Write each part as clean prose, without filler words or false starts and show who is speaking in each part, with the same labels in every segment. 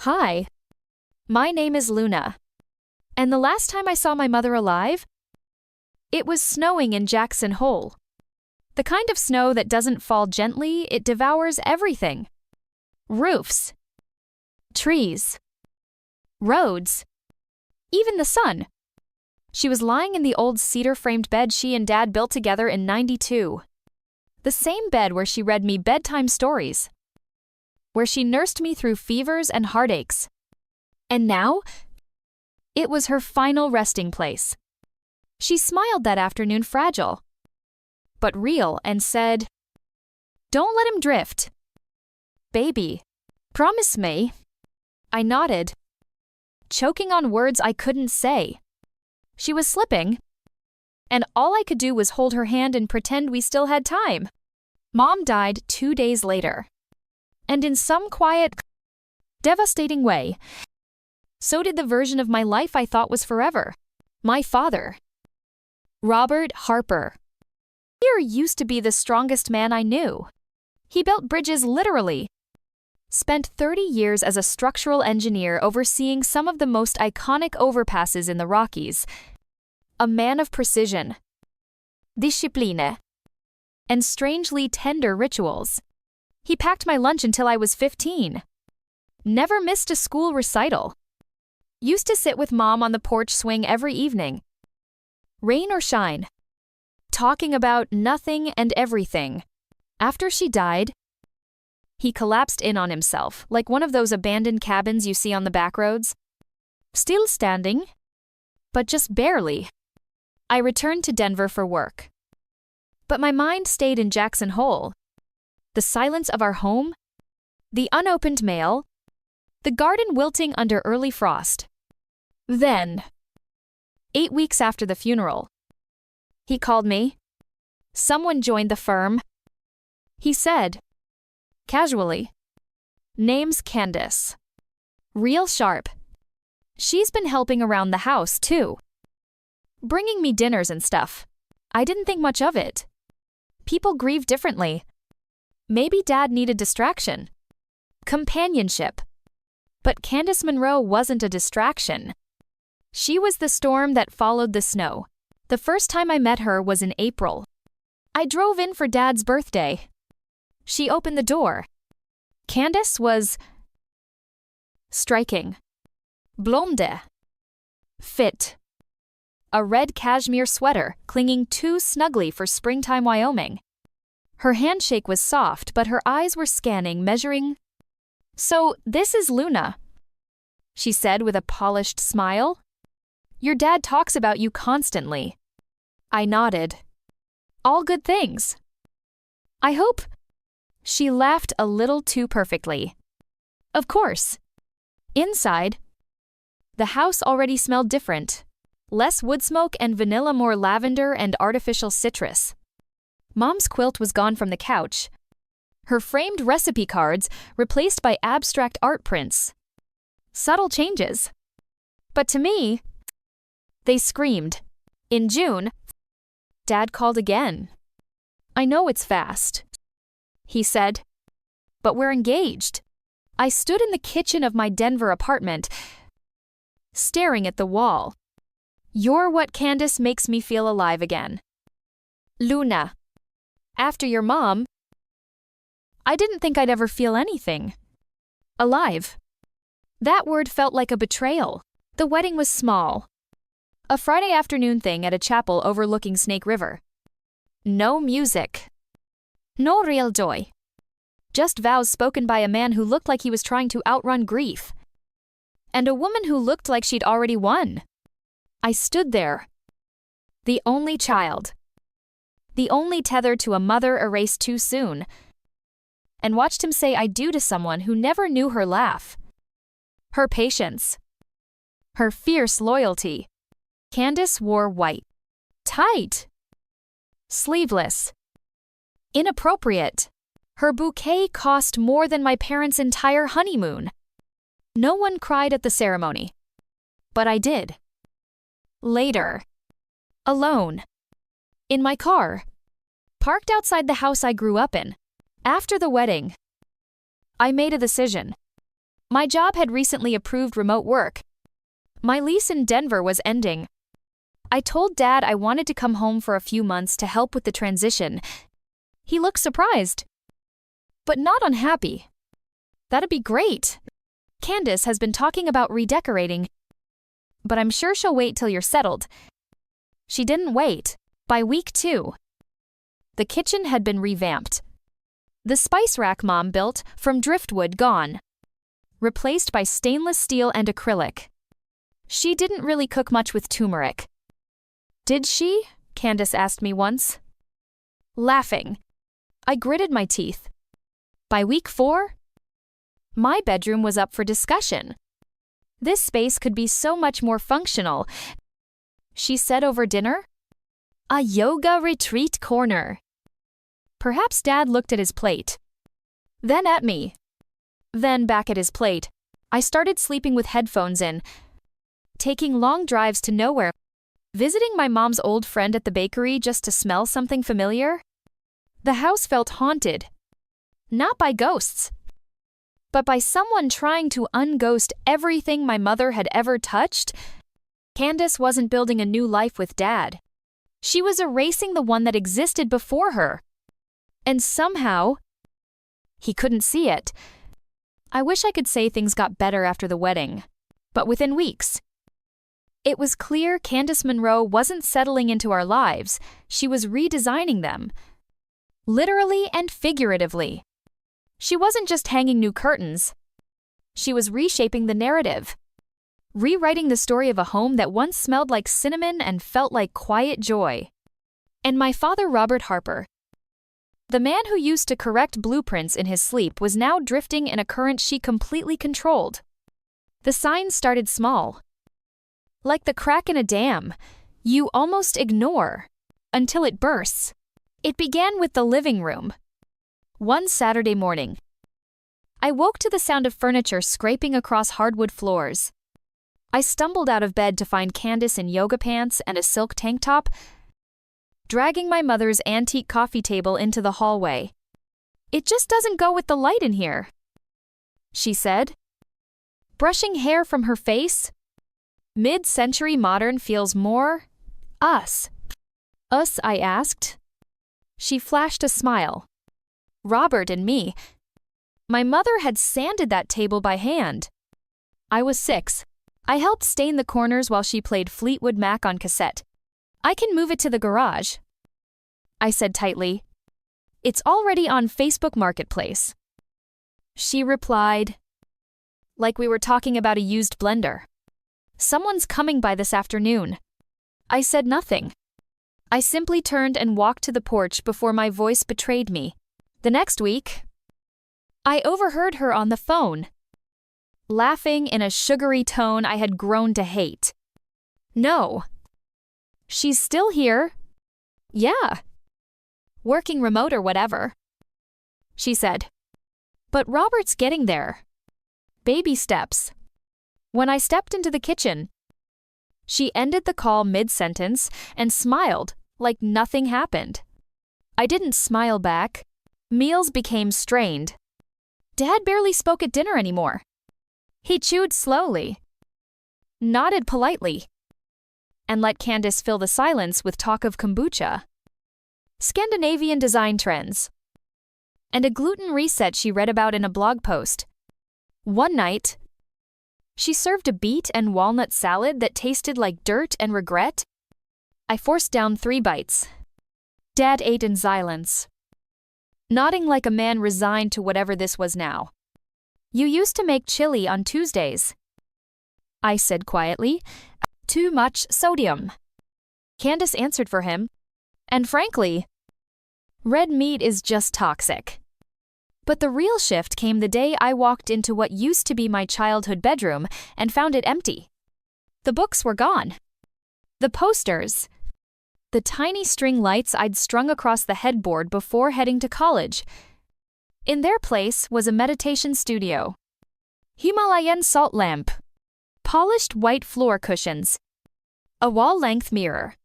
Speaker 1: Hi, my name is Luna. And the last time I saw my mother alive, it was snowing in Jackson Hole. The kind of snow that doesn't fall gently, it devours everything. Roofs, trees, roads, even the sun. She was lying in the old cedar-framed bed she and Dad built together in '92. The same bed where she read me bedtime stories, where she nursed me through fevers and heartaches. And now, it was her final resting place. She smiled that afternoon, fragile, but real, and said, "Don't let him drift. Baby, promise me." I nodded, choking on words I couldn't say. She was slipping, and all I could do was hold her hand and pretend we still had time. Mom died 2 days later. And in some quiet, devastating way, so did the version of my life I thought was forever. My father, Robert Harper. He used to be the strongest man I knew. He built bridges literally. Spent 30 years as a structural engineer overseeing some of the most iconic overpasses in the Rockies. A man of precision, discipline, and strangely tender rituals. He packed my lunch until I was 15. Never missed a school recital. Used to sit with Mom on the porch swing every evening, rain or shine, talking about nothing and everything. After she died, he collapsed in on himself, like one of those abandoned cabins you see on the back roads. Still standing, but just barely. I returned to Denver for work. But my mind stayed in Jackson Hole. The silence of our home, the unopened mail, the garden wilting under early frost. Then, 8 weeks after the funeral, he called me. Someone joined the firm. He said, casually, "Name's Candace. Real sharp. She's been helping around the house, too. Bringing me dinners and stuff. I didn't think much of it. People grieve differently. Maybe Dad needed distraction. Companionship. But Candace Monroe wasn't a distraction. She was the storm that followed the snow. The first time I met her was in April. I drove in for Dad's birthday. She opened the door. Candace was striking. Blonde. Fit. A red cashmere sweater clinging too snugly for springtime Wyoming. Her handshake was soft, but her eyes were scanning, measuring. "So, this is Luna," she said with a polished smile. "Your dad talks about you constantly." I nodded. "All good things. I hope." She laughed a little too perfectly. Of course. Inside, the house already smelled different. Less wood smoke and vanilla, more lavender and artificial citrus. Mom's quilt was gone from the couch. Her framed recipe cards replaced by abstract art prints. Subtle changes. But to me, they screamed. In June, Dad called again. "I know it's fast," he said, "but we're engaged." I stood in the kitchen of my Denver apartment, staring at the wall. "You're what Candace makes me feel alive again. Luna. After your mom, I didn't think I'd ever feel anything. Alive." That word felt like a betrayal. The wedding was small. A Friday afternoon thing at a chapel overlooking Snake River. No music. No real joy. Just vows spoken by a man who looked like he was trying to outrun grief. And a woman who looked like she'd already won. I stood there. The only child. The only tether to a mother erased too soon. And watched him say "I do" to someone who never knew her laugh. Her patience. Her fierce loyalty. Candace wore white. Tight. Sleeveless. Inappropriate. Her bouquet cost more than my parents' entire honeymoon. No one cried at the ceremony. But I did. Later. Alone. In my car. Parked outside the house I grew up in. After the wedding. I made a decision. My job had recently approved remote work. My lease in Denver was ending. I told Dad I wanted to come home for a few months to help with the transition. He looked surprised, but not unhappy. That'd be great. Candace has been talking about redecorating, but I'm sure she'll wait till you're settled. She didn't wait. By week 2, the kitchen had been revamped. The spice rack Mom built from driftwood gone, replaced by stainless steel and acrylic. She didn't really cook much with turmeric. Did she? Candace asked me once. Laughing, I gritted my teeth. By week 4, my bedroom was up for discussion. This space could be so much more functional, she said over dinner. A yoga retreat corner. Perhaps Dad looked at his plate, then at me, then back at his plate. I started sleeping with headphones in, taking long drives to nowhere, visiting my mom's old friend at the bakery just to smell something familiar. The house felt haunted, not by ghosts, but by someone trying to unghost everything my mother had ever touched. Candace wasn't building a new life with Dad. She was erasing the one that existed before her. And somehow, he couldn't see it. I wish I could say things got better after the wedding, but within weeks, it was clear Candace Monroe wasn't settling into our lives, she was redesigning them. Literally and figuratively. She wasn't just hanging new curtains. She was reshaping the narrative. Rewriting the story of a home that once smelled like cinnamon and felt like quiet joy. And my father, Robert Harper, the man who used to correct blueprints in his sleep, was now drifting in a current she completely controlled. The signs started small. Like the crack in a dam, you almost ignore until it bursts. It began with the living room. One Saturday morning, I woke to the sound of furniture scraping across hardwood floors. I stumbled out of bed to find Candace in yoga pants and a silk tank top, dragging my mother's antique coffee table into the hallway. It just doesn't go with the light in here, she said, brushing hair from her face. Mid-century modern feels more us. Us, I asked. She flashed a smile. Robert and me. My mother had sanded that table by hand. I was 6. I helped stain the corners while she played Fleetwood Mac on cassette. I can move it to the garage, I said tightly. It's already on Facebook Marketplace. She replied, like we were talking about a used blender. Someone's coming by this afternoon. I said nothing. I simply turned and walked to the porch before my voice betrayed me. The next week, I overheard her on the phone, laughing in a sugary tone I had grown to hate. No. She's still here. Yeah. Working remote or whatever, she said. But Robert's getting there. Baby steps. When I stepped into the kitchen, she ended the call mid-sentence and smiled like nothing happened. I didn't smile back. Meals became strained. Dad barely spoke at dinner anymore. He chewed slowly, nodded politely, and let Candace fill the silence with talk of kombucha, Scandinavian design trends, and a gluten reset she read about in a blog post. One night, she served a beet and walnut salad that tasted like dirt and regret. I forced down 3 bites. Dad ate in silence, nodding like a man resigned to whatever this was now. You used to make chili on Tuesdays, I said quietly. Too much sodium, Candace answered for him. And frankly, red meat is just toxic. But the real shift came the day I walked into what used to be my childhood bedroom and found it empty. The books were gone. The posters, the tiny string lights I'd strung across the headboard before heading to college. In their place was a meditation studio, Himalayan salt lamp, polished white floor cushions, a wall-length mirror.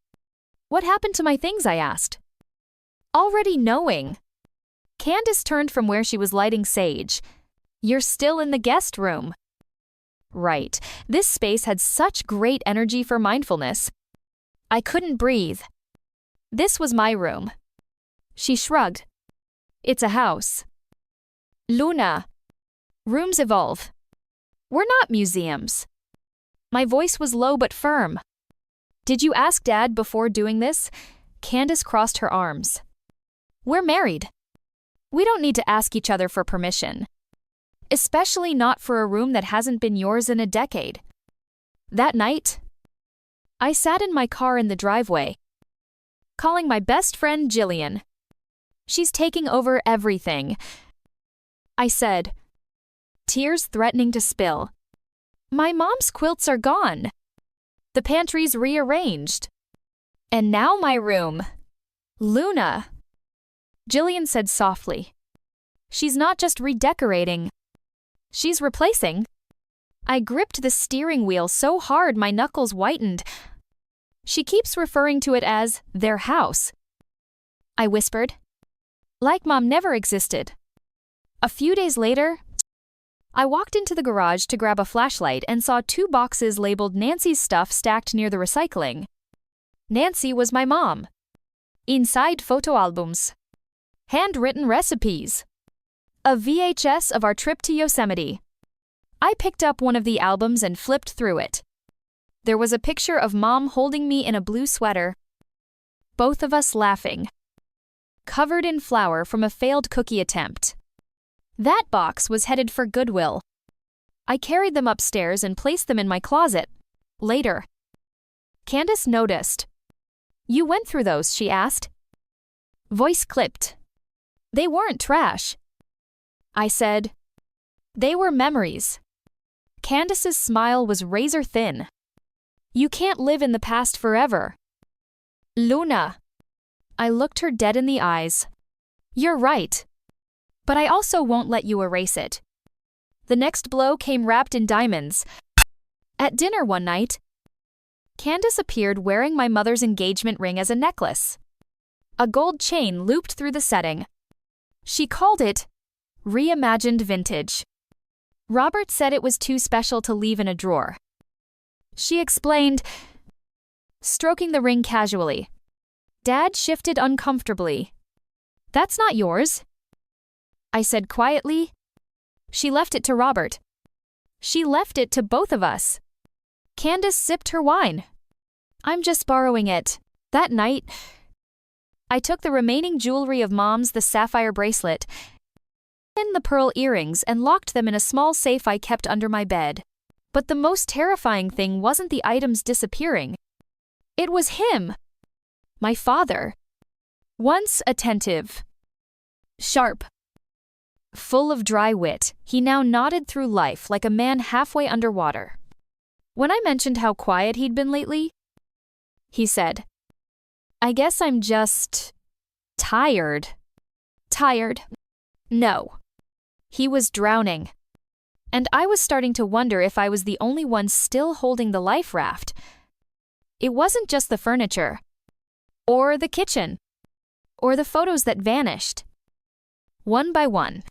Speaker 1: What happened to my things, I asked. Already knowing. Candace turned from where she was lighting sage. You're still in the guest room. right. This space had such great energy for mindfulness. I couldn't breathe. This was my room. She shrugged. It's a house. Luna. Rooms evolve. We're not museums. My voice was low but firm. Did you ask Dad before doing this? Candace crossed her arms. We're married. We don't need to ask each other for permission. Especially not for a room that hasn't been yours in a decade. That night, I sat in my car in the driveway, calling my best friend Jillian. She's taking over everything. I said, tears threatening to spill. My mom's quilts are gone. The pantry's rearranged. And now my room. Luna. Jillian said softly. She's not just redecorating. She's replacing. I gripped the steering wheel so hard my knuckles whitened. She keeps referring to it as their house. I whispered. Like Mom never existed. A few days later, I walked into the garage to grab a flashlight and saw 2 boxes labeled Nancy's stuff stacked near the recycling. Nancy was my mom. Inside photo albums. Handwritten recipes. A VHS of our trip to Yosemite. I picked up one of the albums and flipped through it. There was a picture of Mom holding me in a blue sweater. Both of us laughing. Covered in flour from a failed cookie attempt. That box was headed for Goodwill. I carried them upstairs and placed them in my closet. Later. Candace noticed. You went through those, she asked. Voice clipped. They weren't trash. I said. They were memories. Candace's smile was razor thin. You can't live in the past forever. Luna. I looked her dead in the eyes. You're right. But I also won't let you erase it. The next blow came wrapped in diamonds. At dinner one night, Candace appeared wearing my mother's engagement ring as a necklace. A gold chain looped through the setting. She called it reimagined vintage. Robert said it was too special to leave in a drawer. She explained, stroking the ring casually. Dad shifted uncomfortably. That's not yours. I said quietly. She left it to Robert. She left it to both of us. Candace sipped her wine. I'm just borrowing it. That night, I took the remaining jewelry of Mom's, the sapphire bracelet, and the pearl earrings and locked them in a small safe I kept under my bed. But the most terrifying thing wasn't the items disappearing. It was him. My father. Once attentive. Sharp. Full of dry wit, he now nodded through life like a man halfway underwater. When I mentioned how quiet he'd been lately, he said, I guess I'm just tired. Tired? No. He was drowning. And I was starting to wonder if I was the only one still holding the life raft. It wasn't just the furniture, or the kitchen, or the photos that vanished. One by one.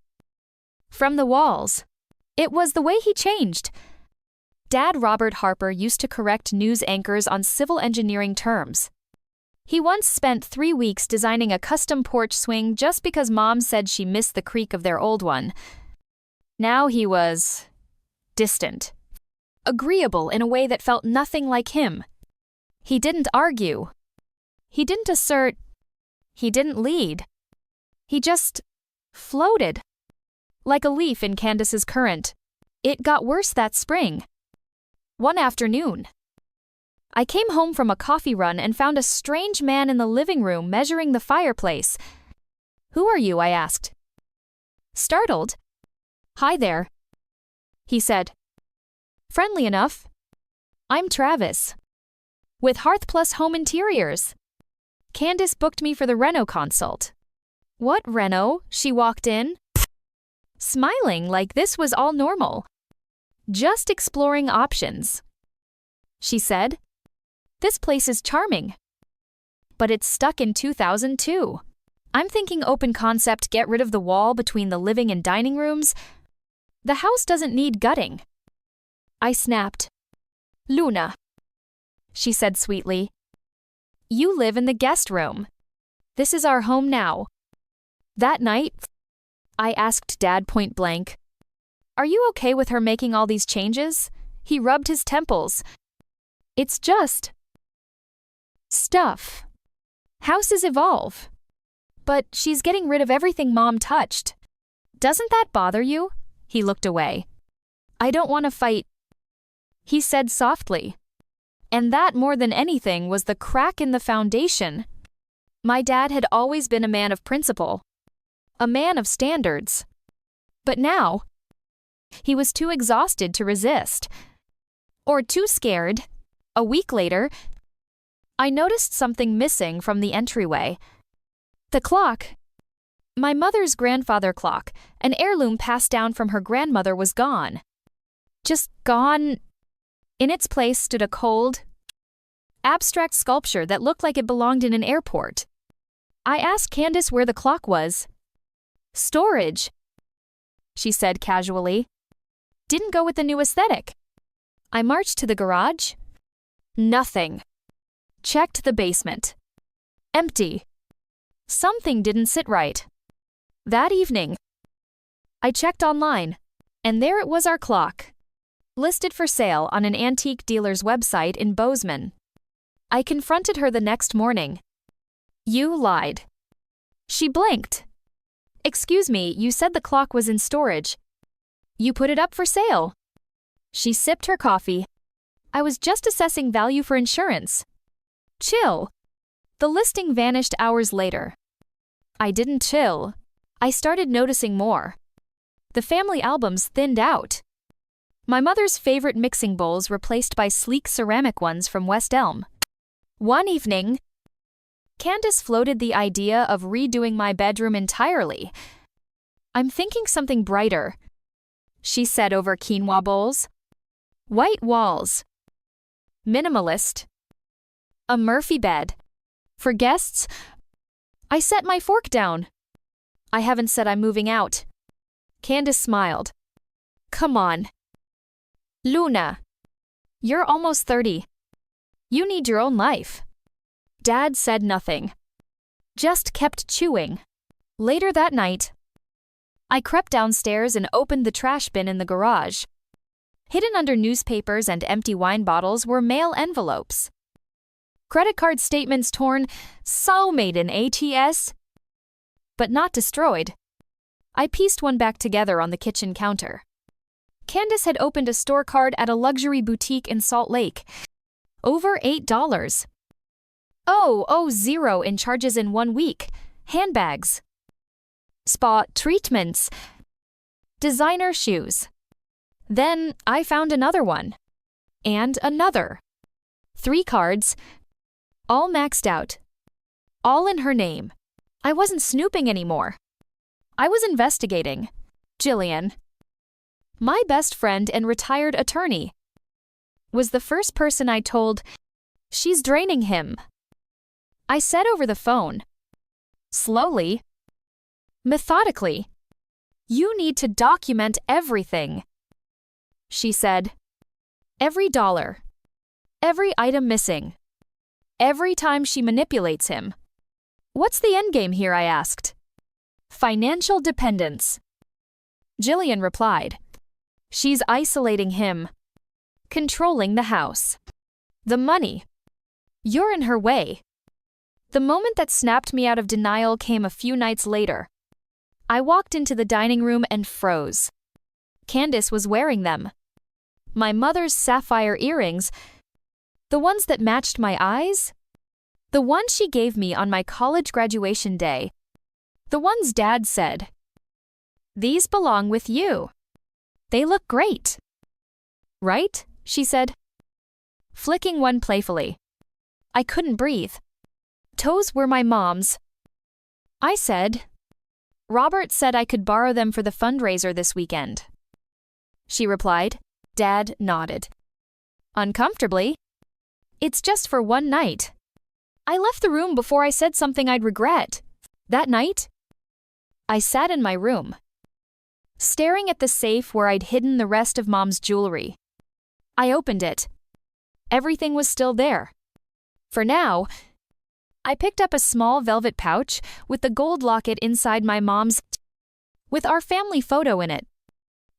Speaker 1: From the walls. It was the way he changed. Dad Robert Harper used to correct news anchors on civil engineering terms. He once spent 3 weeks designing a custom porch swing just because Mom said she missed the creak of their old one. Now he was distant. Agreeable in a way that felt nothing like him. He didn't argue. He didn't assert. He didn't lead. He just floated. Like a leaf in Candace's current. It got worse that spring. One afternoon, I came home from a coffee run and found a strange man in the living room measuring the fireplace. Who are you? I asked. Startled. Hi there, he said. Friendly enough. I'm Travis. With Hearth Plus Home Interiors. Candace booked me for the reno consult. What reno? She walked in, smiling like this was all normal. Just exploring options. She said, this place is charming. But it's stuck in 2002. I'm thinking open concept, get rid of the wall between the living and dining rooms. The house doesn't need gutting. I snapped. Luna, she said sweetly. You live in the guest room. This is our home now. That night, I asked Dad point blank, Are you okay with her making all these changes? He rubbed his temples. It's just stuff. Houses evolve. But she's getting rid of everything Mom touched. Doesn't that bother you? He looked away. I don't want to fight, he said softly. And that more than anything was the crack in the foundation. My dad had always been a man of principle, a man of standards. But now, he was too exhausted to resist. Or too scared. A week later, I noticed something missing from the entryway. The clock. My mother's grandfather clock, an heirloom passed down from her grandmother, was gone. Just gone. In its place stood a cold, abstract sculpture that looked like it belonged in an airport. I asked Candace where the clock was. Storage, she said casually. Didn't go with the new aesthetic. I marched to the garage. Nothing. Checked the basement. Empty. Something didn't sit right. That evening, I checked online, and there it was, our clock, listed for sale on an antique dealer's website in Bozeman. I confronted her the next morning. You lied. She blinked. Excuse me, you said the clock was in storage. You put it up for sale. She sipped her coffee. I was just assessing value for insurance. Chill. The listing vanished hours later. I didn't chill. I started noticing more. The family albums thinned out. My mother's favorite mixing bowls replaced by sleek ceramic ones from West Elm. One evening, Candace floated the idea of redoing my bedroom entirely. I'm thinking something brighter, she said over quinoa bowls. White walls. Minimalist. A Murphy bed. For guests, I set my fork down. I haven't said I'm moving out. Candace smiled. Come on. Luna, you're almost 30. You need your own life. Dad said nothing. Just kept chewing. Later that night, I crept downstairs and opened the trash bin in the garage. Hidden under newspapers and empty wine bottles were mail envelopes. Credit card statements torn, so made in ATS, but not destroyed. I pieced one back together on the kitchen counter. Candace had opened a store card at a luxury boutique in Salt Lake. Over $8. $0 in charges in 1 week. Handbags. Spa treatments. Designer shoes. Then I found another one. And another. 3 cards. All maxed out. All in her name. I wasn't snooping anymore. I was investigating. Jillian, my best friend and retired attorney, was the first person I told, she's draining him. I said over the phone. Slowly. Methodically. You need to document everything. She said. Every dollar. Every item missing. Every time she manipulates him. What's the endgame here, I asked. Financial dependence. Jillian replied. She's isolating him. Controlling the house. The money. You're in her way. The moment that snapped me out of denial came a few nights later. I walked into the dining room and froze. Candace was wearing them. My mother's sapphire earrings. The ones that matched my eyes. The one she gave me on my college graduation day. The ones Dad said. These belong with you. They look great. Right? She said, flicking one playfully. I couldn't breathe. Toes were my mom's. I said, Robert said I could borrow them for the fundraiser this weekend. She replied. Dad nodded. Uncomfortably. It's just for one night. I left the room before I said something I'd regret. That night, I sat in my room, staring at the safe where I'd hidden the rest of Mom's jewelry. I opened it. Everything was still there. For now, I picked up a small velvet pouch with the gold locket inside my mom's, with our family photo in it.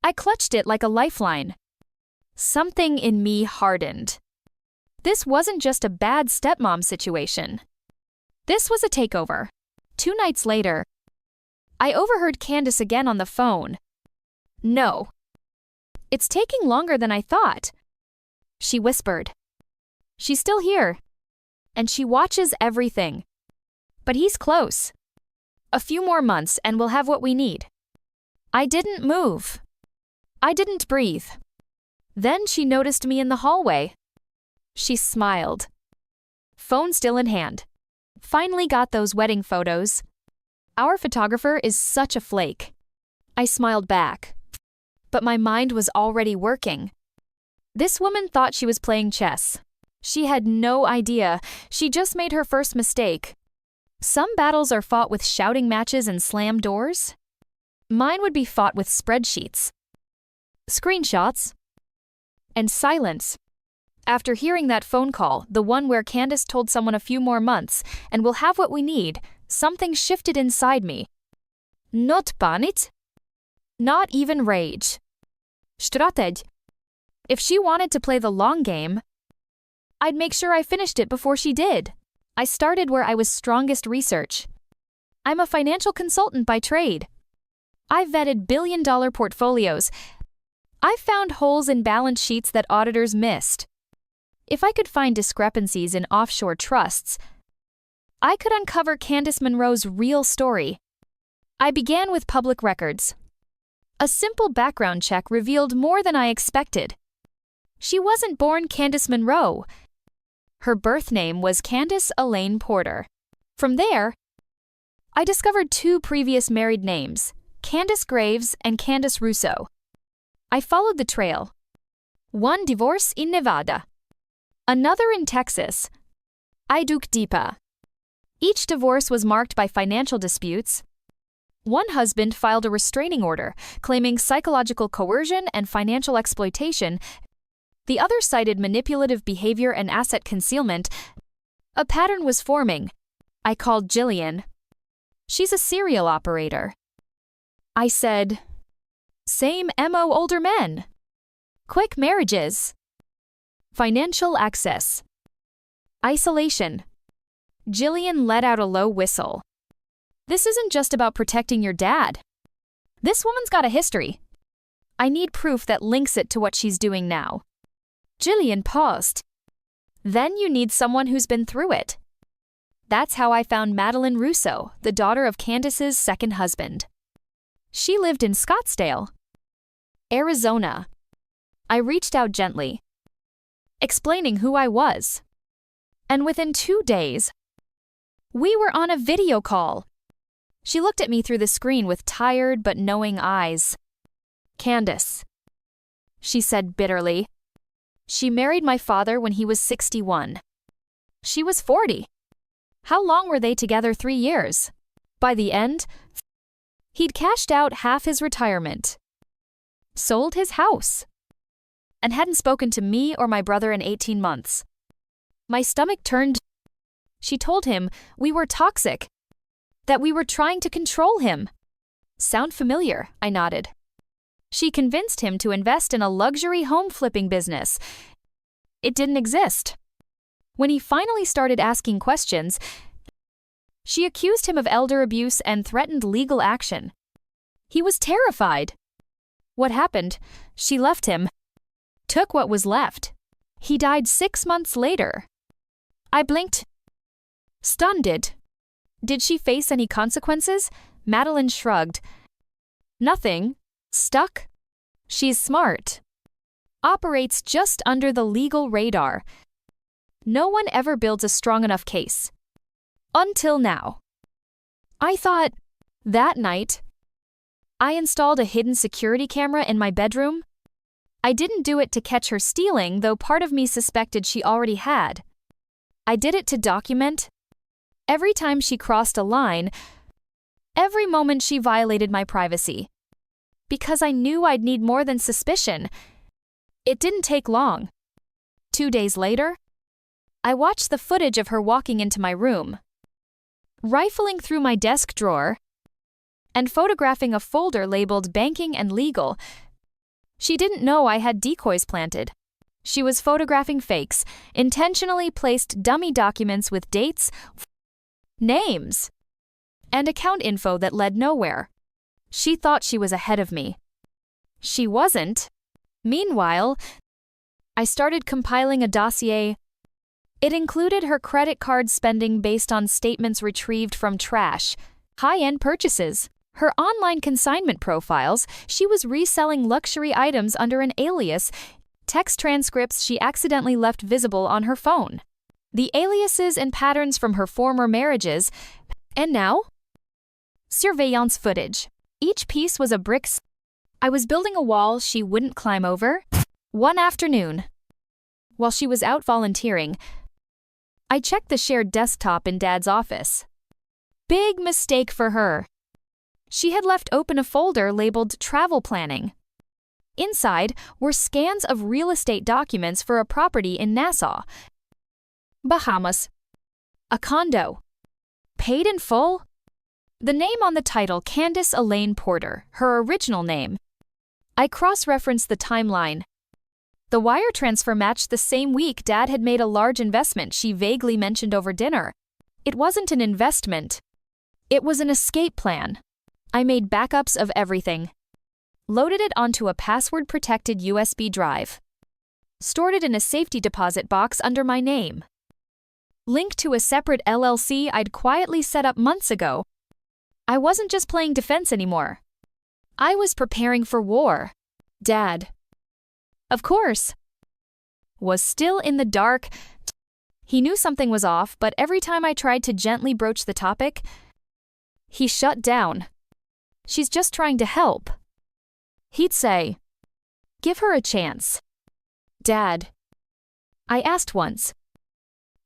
Speaker 1: I clutched it like a lifeline. Something in me hardened. This wasn't just a bad stepmom situation. This was a takeover. 2 nights later, I overheard Candace again on the phone. "No. It's taking longer than I thought," she whispered. "She's still here, and she watches everything. But he's close. A few more months and we'll have what we need." I didn't move. I didn't breathe. Then she noticed me in the hallway. She smiled. Phone still in hand. "Finally got those wedding photos. Our photographer is such a flake." I smiled back. But my mind was already working. This woman thought she was playing chess. She had no idea. She just made her first mistake. Some battles are fought with shouting matches and slam doors. Mine would be fought with spreadsheets, screenshots, and silence. After hearing that phone call, the one where Candace told someone a few more months, and we'll have what we need, something shifted inside me. Not panic. Not even rage. Strateg. If she wanted to play the long game, I'd make sure I finished it before she did. I started where I was strongest: research. I'm a financial consultant by trade. I've vetted billion-dollar portfolios. I've found holes in balance sheets that auditors missed. If I could find discrepancies in offshore trusts, I could uncover Candace Monroe's real story. I began with public records. A simple background check revealed more than I expected. She wasn't born Candace Monroe. Her birth name was Candace Elaine Porter. From there, I discovered 2 previous married names, Candace Graves and Candace Russo. I followed the trail. One divorce in Nevada. Another in Texas. I dug deeper. Each divorce was marked by financial disputes. One husband filed a restraining order, claiming psychological coercion and financial exploitation. The other cited manipulative behavior and asset concealment. A pattern was forming. I called Jillian. She's a serial operator. I said, "Same MO, older men. Quick marriages. Financial access. Isolation." Jillian let out a low whistle. "This isn't just about protecting your dad. This woman's got a history. I need proof that links it to what she's doing now." Jillian paused. "Then you need someone who's been through it." That's how I found Madeline Russo, the daughter of Candace's second husband. She lived in Scottsdale, Arizona. I reached out gently, explaining who I was. And within 2 days, we were on a video call. She looked at me through the screen with tired but knowing eyes. "Candace," she said bitterly. "She married my father when he was 61. She was 40. How long were they together? 3 years. By the end, he'd cashed out half his retirement, sold his house, and hadn't spoken to me or my brother in 18 months. My stomach turned. She told him we were toxic, that we were trying to control him." "Sound familiar?" I nodded. She convinced him to invest in a luxury home flipping business. It didn't exist. When he finally started asking questions, she accused him of elder abuse and threatened legal action. He was terrified. What happened? She left him, took what was left. He died 6 months later. I blinked, stunned. Did she face any consequences? Madeline shrugged. "Nothing. Stuck? She's smart. Operates just under the legal radar. No one ever builds a strong enough case. Until now." I thought, that night, I installed a hidden security camera in my bedroom. I didn't do it to catch her stealing, though part of me suspected she already had. I did it to document every time she crossed a line, every moment she violated my privacy. Because I knew I'd need more than suspicion. It didn't take long. 2 days later, I watched the footage of her walking into my room, rifling through my desk drawer, and photographing a folder labeled banking and legal. She didn't know I had decoys planted. She was photographing fakes, intentionally placed dummy documents with dates, names, and account info that led nowhere. She thought she was ahead of me. She wasn't. Meanwhile, I started compiling a dossier. It included her credit card spending based on statements retrieved from trash, high-end purchases, her online consignment profiles. She was reselling luxury items under an alias, text transcripts she accidentally left visible on her phone, the aliases and patterns from her former marriages, and now, surveillance footage. Each piece was a brick. I was building a wall she wouldn't climb over. One afternoon, while she was out volunteering, I checked the shared desktop in Dad's office. Big mistake for her. She had left open a folder labeled travel planning. Inside were scans of real estate documents for a property in Nassau, Bahamas. A condo. Paid in full? The name on the title, Candace Elaine Porter, her original name. I cross-referenced the timeline. The wire transfer matched the same week Dad had made a large investment she vaguely mentioned over dinner. It wasn't an investment. It was an escape plan. I made backups of everything. Loaded it onto a password-protected USB drive. Stored it in a safety deposit box under my name. Linked to a separate LLC I'd quietly set up months ago. I wasn't just playing defense anymore. I was preparing for war. Dad, of course, was still in the dark. He knew something was off, but every time I tried to gently broach the topic, he shut down. She's just trying to help. He'd say, give her a chance. Dad, I asked once,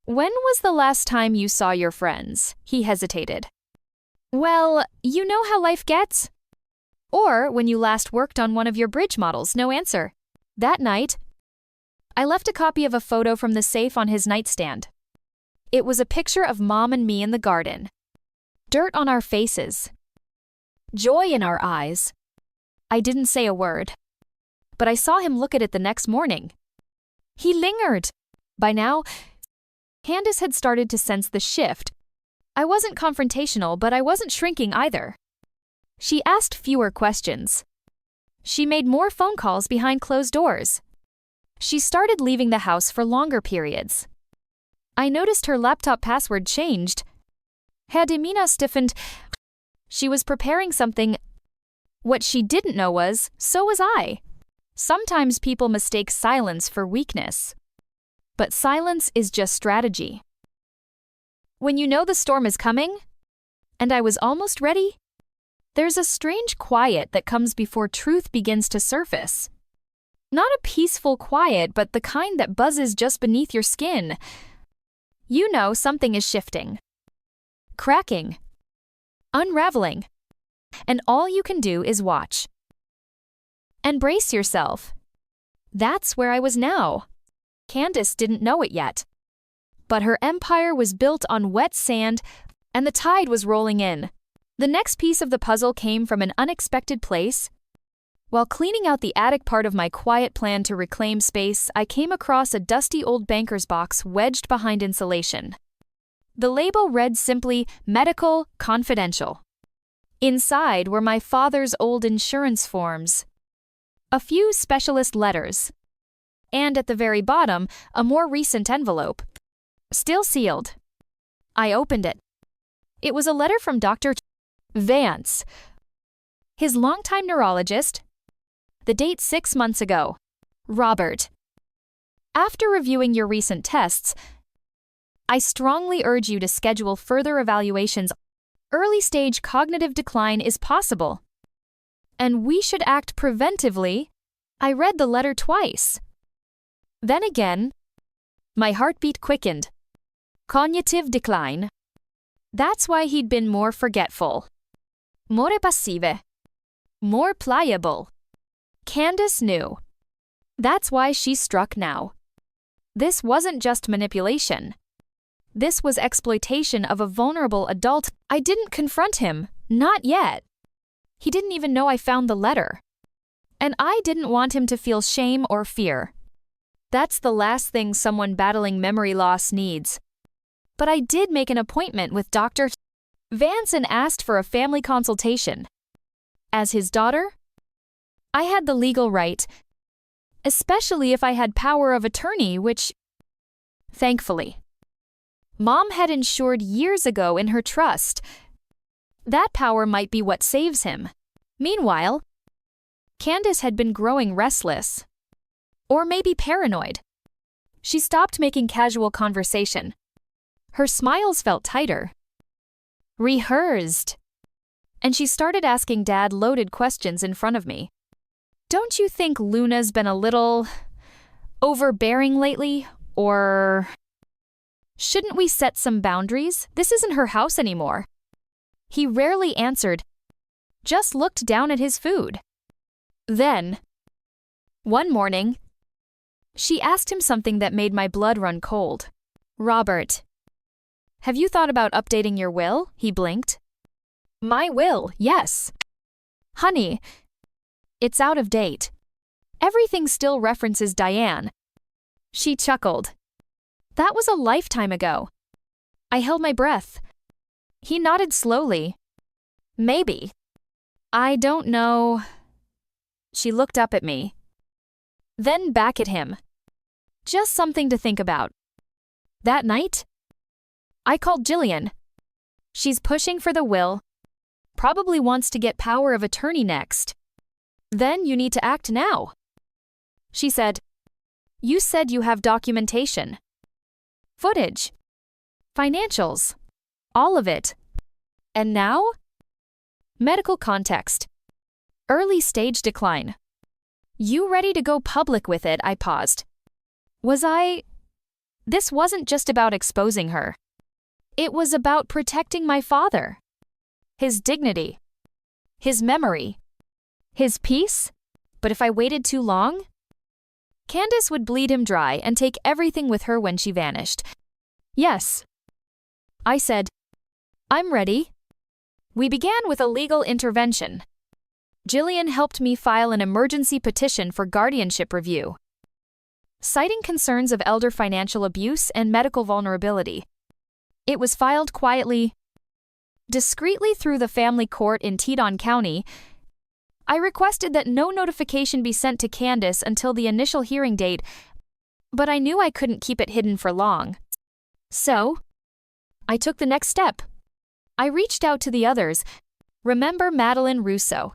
Speaker 1: when was the last time you saw your friends? He hesitated. Well, you know how life gets. Or when you last worked on one of your bridge models, no answer. That night, I left a copy of a photo from the safe on his nightstand. It was a picture of Mom and me in the garden. Dirt on our faces. Joy in our eyes. I didn't say a word. But I saw him look at it the next morning. He lingered. By now, Candace had started to sense the shift. I wasn't confrontational, but I wasn't shrinking either. She asked fewer questions. She made more phone calls behind closed doors. She started leaving the house for longer periods. I noticed her laptop password changed. Her demeanor stiffened. She was preparing something. What she didn't know was, so was I. Sometimes people mistake silence for weakness. But silence is just strategy. When you know the storm is coming, and I was almost ready, there's a strange quiet that comes before truth begins to surface. Not a peaceful quiet, but the kind that buzzes just beneath your skin. You know something is shifting. Cracking. Unraveling. And all you can do is watch. And brace yourself. That's where I was now. Candace didn't know it yet. But her empire was built on wet sand, and the tide was rolling in. The next piece of the puzzle came from an unexpected place. While cleaning out the attic part of my quiet plan to reclaim space, I came across a dusty old banker's box wedged behind insulation. The label read simply, Medical Confidential. Inside were my father's old insurance forms, a few specialist letters, and at the very bottom, a more recent envelope, still sealed. I opened it. It was a letter from Dr. Vance, his longtime neurologist. The date 6 months ago. Robert. After reviewing your recent tests, I strongly urge you to schedule further evaluations. Early-stage cognitive decline is possible. And we should act preventively. I read the letter twice. Then again, my heartbeat quickened. Cognitive decline. That's why he'd been more forgetful. More passive. More pliable. Candace knew. That's why she struck now. This wasn't just manipulation. This was exploitation of a vulnerable adult. I didn't confront him, not yet. He didn't even know I found the letter. And I didn't want him to feel shame or fear. That's the last thing someone battling memory loss needs. But I did make an appointment with Dr. Vance and asked for a family consultation. As his daughter, I had the legal right, especially if I had power of attorney, which, thankfully, Mom had ensured years ago in her trust. That power might be what saves him. Meanwhile, Candace had been growing restless. Or maybe paranoid. She stopped making casual conversation. Her smiles felt tighter. Rehearsed. And she started asking Dad loaded questions in front of me. Don't you think Luna's been a little overbearing lately? Or shouldn't we set some boundaries? This isn't her house anymore. He rarely answered, just looked down at his food. Then, one morning, she asked him something that made my blood run cold. Robert, have you thought about updating your will? He blinked. My will, yes. Honey, it's out of date. Everything still references Diane. She chuckled. That was a lifetime ago. I held my breath. He nodded slowly. Maybe. I don't know. She looked up at me. Then back at him. Just something to think about. That night, I called Jillian. She's pushing for the will. Probably wants to get power of attorney next. Then you need to act now. She said, you said you have documentation. Footage. Financials. All of it. And now? Medical context. Early stage decline. You ready to go public with it? I paused. Was I? This wasn't just about exposing her. It was about protecting my father. His dignity. His memory. His peace. But if I waited too long, Candace would bleed him dry and take everything with her when she vanished. Yes. I said, I'm ready. We began with a legal intervention. Jillian helped me file an emergency petition for guardianship review, citing concerns of elder financial abuse and medical vulnerability. It was filed quietly, discreetly through the family court in Teton County. I requested that no notification be sent to Candace until the initial hearing date, but I knew I couldn't keep it hidden for long. So, I took the next step. I reached out to the others. Remember Madeline Russo?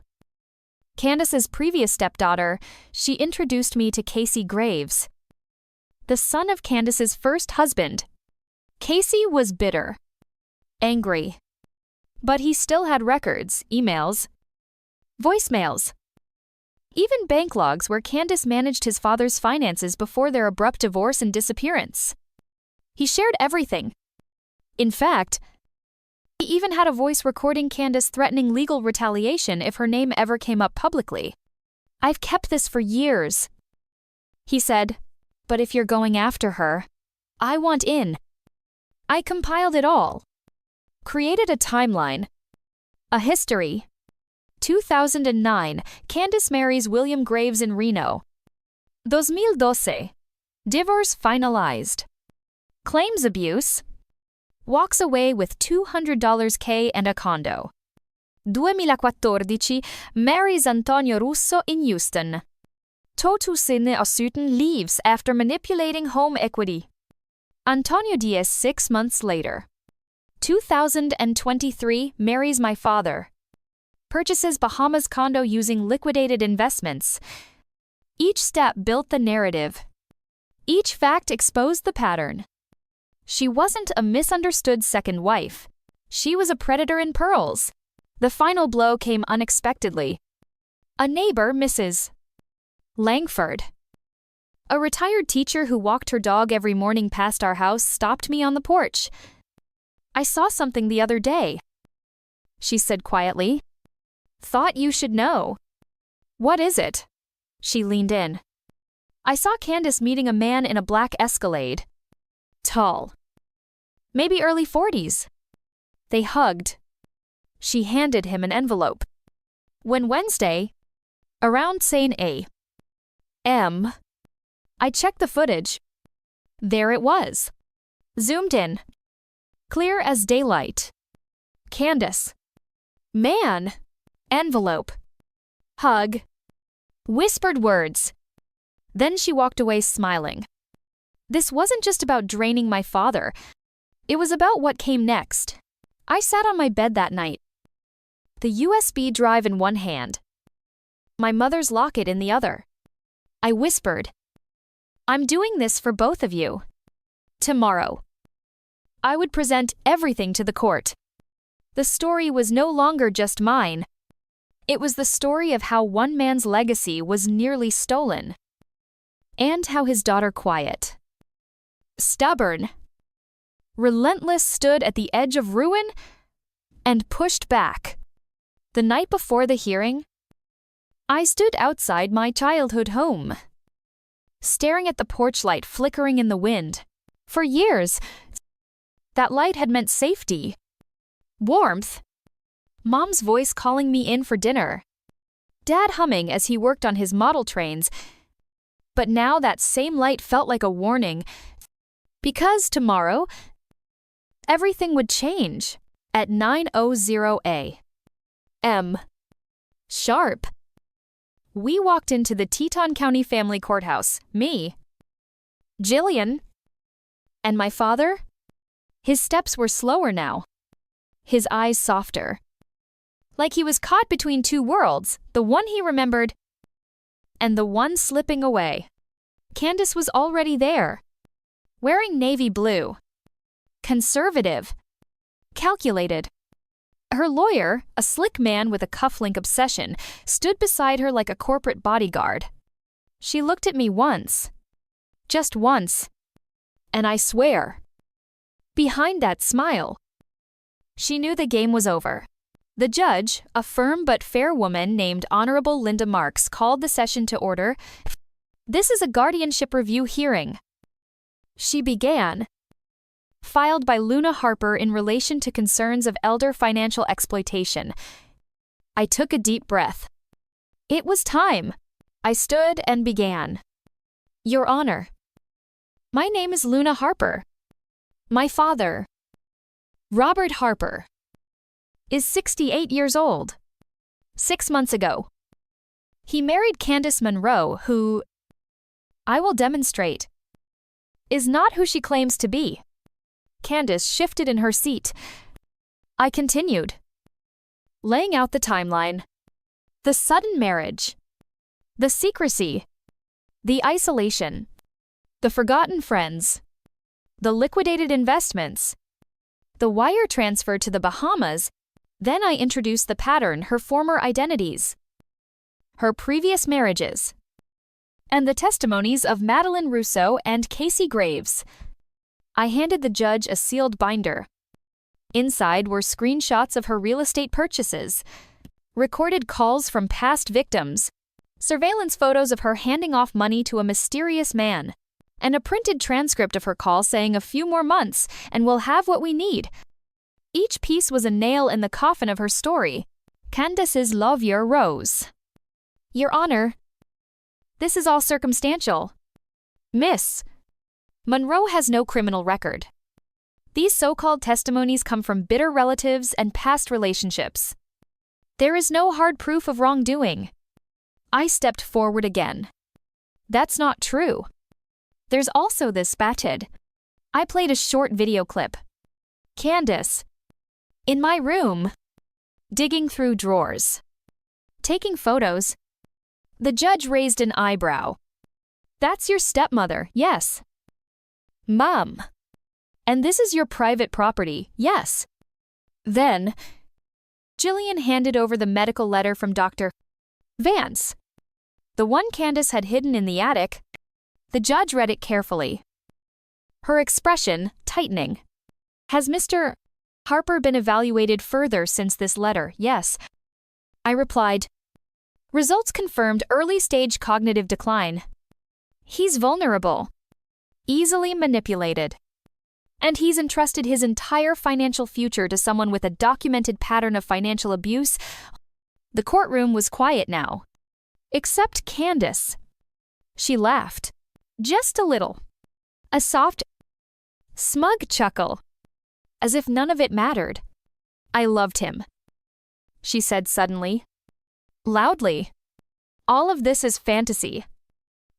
Speaker 1: Candace's previous stepdaughter. She introduced me to Casey Graves, the son of Candace's first husband. Casey was bitter, angry, but he still had records, emails, voicemails, even bank logs where Candace managed his father's finances before their abrupt divorce and disappearance. He shared everything. In fact, he even had a voice recording Candace threatening legal retaliation if her name ever came up publicly. I've kept this for years. He said, but if you're going after her, I want in. I compiled it all. Created a timeline. A history. 2009, Candace marries William Graves in Reno. 2012, divorce finalized. Claims abuse. Walks away with $200 K and a condo. 2014, marries Antonio Russo in Houston. 2017, leaves after manipulating home equity. Antonio Diaz 6 months later. 2023, marries my father. Purchases Bahamas condo using liquidated investments. Each step built the narrative. Each fact exposed the pattern. She wasn't a misunderstood second wife. She was a predator in pearls. The final blow came unexpectedly. A neighbor, Mrs. Langford, a retired teacher who walked her dog every morning past our house, stopped me on the porch. I saw something the other day, she said quietly. Thought you should know. What is it? She leaned in. I saw Candace meeting a man in a black Escalade. Tall. Maybe early 40s. They hugged. She handed him an envelope. When Wednesday, around Saint A.M., I checked the footage. There it was. Zoomed in. Clear as daylight. Candace. Man. Envelope. Hug. Whispered words. Then she walked away smiling. This wasn't just about draining my father. It was about what came next. I sat on my bed that night. The USB drive in one hand. My mother's locket in the other. I whispered, "I'm doing this for both of you. Tomorrow." I would present everything to the court. The story was no longer just mine. It was the story of how one man's legacy was nearly stolen. And how his daughter, quiet, stubborn, relentless, stood at the edge of ruin and pushed back. The night before the hearing, I stood outside my childhood home, staring at the porch light flickering in the wind. For years, that light had meant safety, warmth, Mom's voice calling me in for dinner, Dad humming as he worked on his model trains. But now that same light felt like a warning, because tomorrow, everything would change at 9:00 a.m. Sharp. We walked into the Teton County Family Courthouse, me, Jillian, and my father. His steps were slower now, his eyes softer. Like he was caught between two worlds, the one he remembered and the one slipping away. Candace was already there, wearing navy blue. Conservative. Calculated. Her lawyer, a slick man with a cufflink obsession, stood beside her like a corporate bodyguard. She looked at me once. Just once. And I swear, behind that smile, she knew the game was over. The judge, a firm but fair woman named Honorable Linda Marks, called the session to order. "This is a guardianship review hearing," she began, "filed by Luna Harper in relation to concerns of elder financial exploitation." I took a deep breath. It was time. I stood and began. "Your Honor, my name is Luna Harper. My father, Robert Harper, is 68 years old. 6 months ago, he married Candace Monroe, who, I will demonstrate, is not who she claims to be." Candace shifted in her seat. I continued, laying out the timeline. The sudden marriage, the secrecy, the isolation, the forgotten friends, the liquidated investments, the wire transfer to the Bahamas. Then I introduced the pattern: her former identities, her previous marriages, and the testimonies of Madeline Rousseau and Casey Graves. I handed the judge a sealed binder. Inside were screenshots of her real estate purchases, recorded calls from past victims, surveillance photos of her handing off money to a mysterious man, and a printed transcript of her call saying "a few more months and we'll have what we need." Each piece was a nail in the coffin of her story. Candace's lawyer rose. "Your Honor, this is all circumstantial. Miss Monroe has no criminal record. These so-called testimonies come from bitter relatives and past relationships. There is no hard proof of wrongdoing." I stepped forward again. "That's not true. There's also this spatted." I played a short video clip. Candace, in my room, digging through drawers, taking photos. The judge raised an eyebrow. "That's your stepmother, yes." "Mom. And this is your private property, yes." Then, Jillian handed over the medical letter from Dr. Vance, the one Candace had hidden in the attic. The judge read it carefully, her expression tightening. "Has Mr. Harper been evaluated further since this letter?" "Yes." I replied. "Results confirmed early-stage cognitive decline. He's vulnerable, easily manipulated. And he's entrusted his entire financial future to someone with a documented pattern of financial abuse. The courtroom was quiet now. Except Candace. She laughed. Just a little. A soft, smug chuckle. As if none of it mattered. I loved him. She said suddenly. Loudly. All of this is fantasy.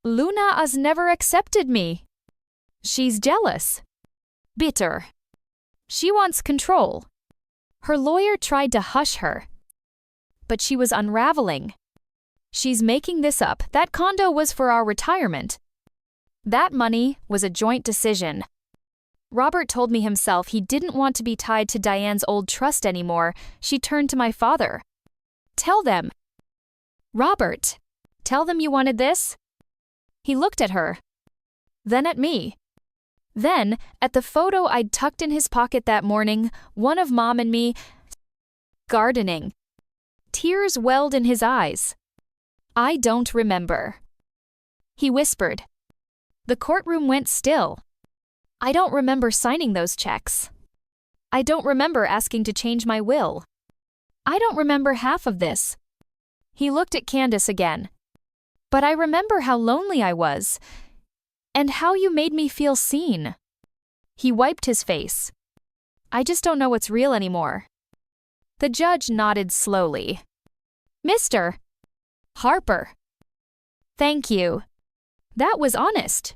Speaker 1: Luna has never accepted me. She's jealous. Bitter. She wants control. Her lawyer tried to hush her. But she was unraveling. She's making this up. That condo was for our retirement. That money was a joint decision. Robert told me himself he didn't want to be tied to Diane's old trust anymore. She turned to my father. Tell them. Robert, tell them you wanted this? He looked at her. Then at me. Then, at the photo I'd tucked in his pocket that morning, one of Mom and me, gardening. Tears welled in his eyes. I don't remember. He whispered. The courtroom went still. I don't remember signing those checks. I don't remember asking to change my will. I don't remember half of this. He looked at Candace again. But I remember how lonely I was. And how you made me feel seen. He wiped his face. I just don't know what's real anymore. The judge nodded slowly. Mr. Harper. Thank you. That was honest.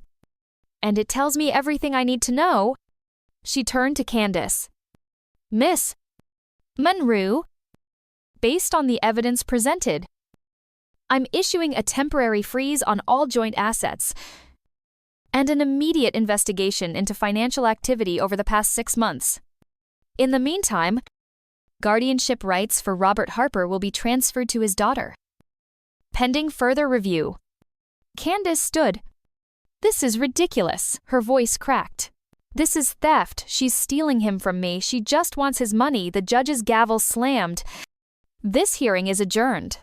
Speaker 1: And it tells me everything I need to know. She turned to Candace. Miss Monroe, based on the evidence presented, I'm issuing a temporary freeze on all joint assets and an immediate investigation into financial activity over the past 6 months. In the meantime, guardianship rights for Robert Harper will be transferred to his daughter. Pending further review. Candace stood. This is ridiculous. Her voice cracked. This is theft. She's stealing him from me. She just wants his money. The judge's gavel slammed. This hearing is adjourned.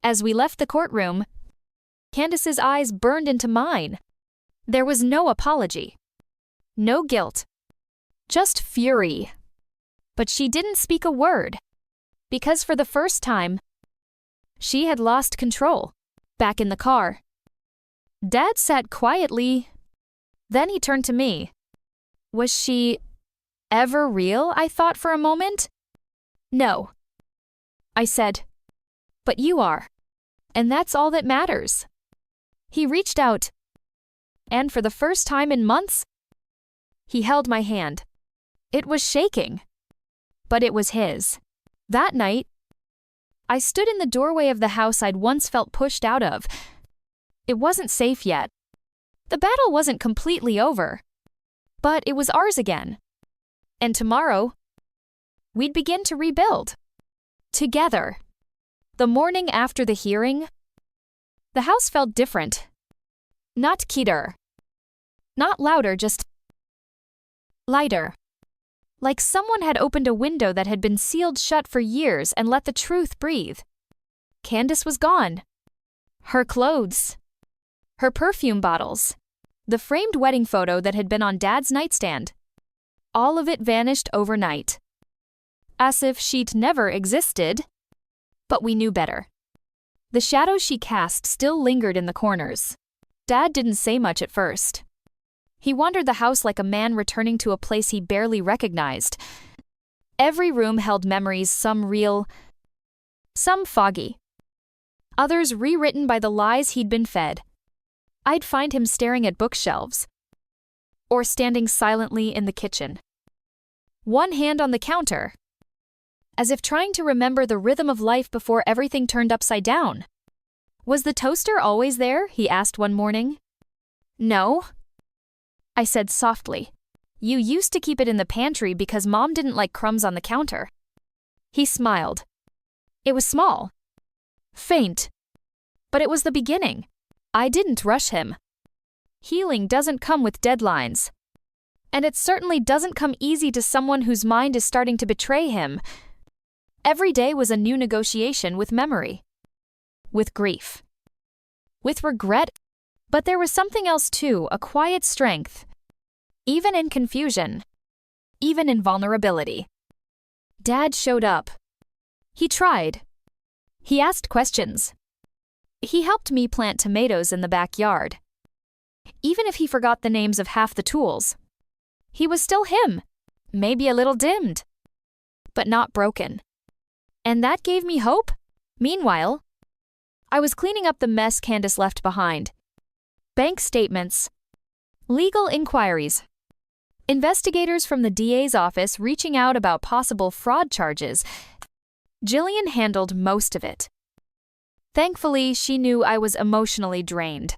Speaker 1: As we left the courtroom, Candace's eyes burned into mine. There was no apology. No guilt. Just fury. But she didn't speak a word. Because for the first time, she had lost control. Back in the car. Dad sat quietly. Then he turned to me. Was she ever real? I thought for a moment. No. I said. But you are. And that's all that matters. He reached out. And for the first time in months, he held my hand. It was shaking. But it was his. That night, I stood in the doorway of the house I'd once felt pushed out of. It wasn't safe yet. The battle wasn't completely over. But it was ours again. And tomorrow, we'd begin to rebuild. Together. The morning after the hearing, the house felt different. Not keener. Not louder, just lighter. Like someone had opened a window that had been sealed shut for years and let the truth breathe. Candace was gone. Her clothes. Her perfume bottles. The framed wedding photo that had been on Dad's nightstand. All of it vanished overnight. As if she'd never existed. But we knew better. The shadows she cast still lingered in the corners. Dad didn't say much at first. He wandered the house like a man returning to a place he barely recognized. Every room held memories, some real, some foggy. Others rewritten by the lies he'd been fed. I'd find him staring at bookshelves. Or standing silently in the kitchen. One hand on the counter. As if trying to remember the rhythm of life before everything turned upside down. Was the toaster always there? He asked one morning. No. I said softly. You used to keep it in the pantry because Mom didn't like crumbs on the counter. He smiled. It was small. Faint. But it was the beginning. I didn't rush him. Healing doesn't come with deadlines. And it certainly doesn't come easy to someone whose mind is starting to betray him. Every day was a new negotiation with memory. With grief. With regret. But there was something else too, a quiet strength. Even in confusion. Even in vulnerability. Dad showed up. He tried. He asked questions. He helped me plant tomatoes in the backyard. Even if he forgot the names of half the tools, he was still him, maybe a little dimmed, but not broken. And that gave me hope. Meanwhile, I was cleaning up the mess Candace left behind. Bank statements, legal inquiries, investigators from the DA's office reaching out about possible fraud charges. Jillian handled most of it. Thankfully, she knew I was emotionally drained.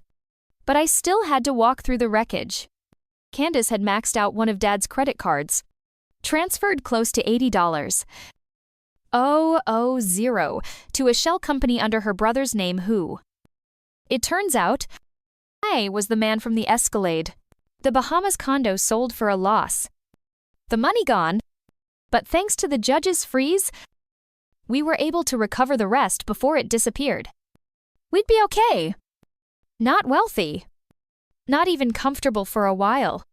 Speaker 1: But I still had to walk through the wreckage. Candace had maxed out one of Dad's credit cards, transferred close to $80. To a shell company under her brother's name who, it turns out, I was the man from the Escalade. The Bahamas condo sold for a loss. The money gone, but thanks to the judge's freeze, we were able to recover the rest before it disappeared. We'd be okay. Not wealthy. Not even comfortable for a while.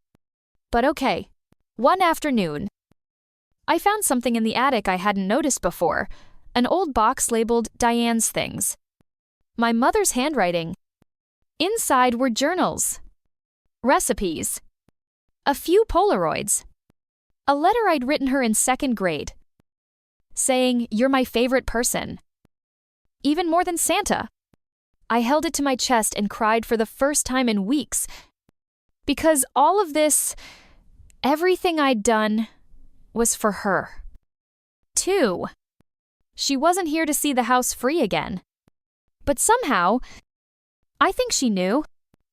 Speaker 1: But okay. One afternoon, I found something in the attic I hadn't noticed before, an old box labeled Diane's Things. My mother's handwriting. Inside were journals, recipes, a few Polaroids, a letter I'd written her in second grade, saying, "You're my favorite person." Even more than Santa. I held it to my chest and cried for the first time in weeks. Because all of this, everything I'd done, was for her. 2. She wasn't here to see the house free again. But somehow, I think she knew.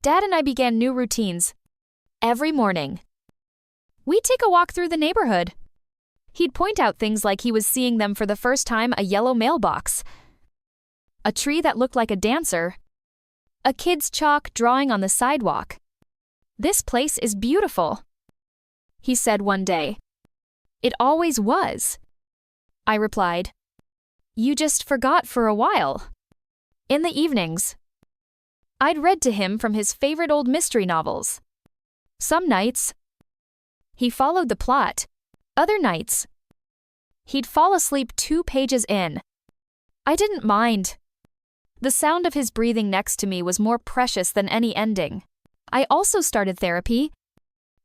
Speaker 1: Dad and I began new routines. Every morning. We'd take a walk through the neighborhood. He'd point out things like he was seeing them for the first time, a yellow mailbox, a tree that looked like a dancer, a kid's chalk drawing on the sidewalk. "This place is beautiful," he said one day. "It always was," I replied. "You just forgot for a while." In the evenings, I'd read to him from his favorite old mystery novels. Some nights, he followed the plot. Other nights, he'd fall asleep 2 pages in. I didn't mind. The sound of his breathing next to me was more precious than any ending. I also started therapy,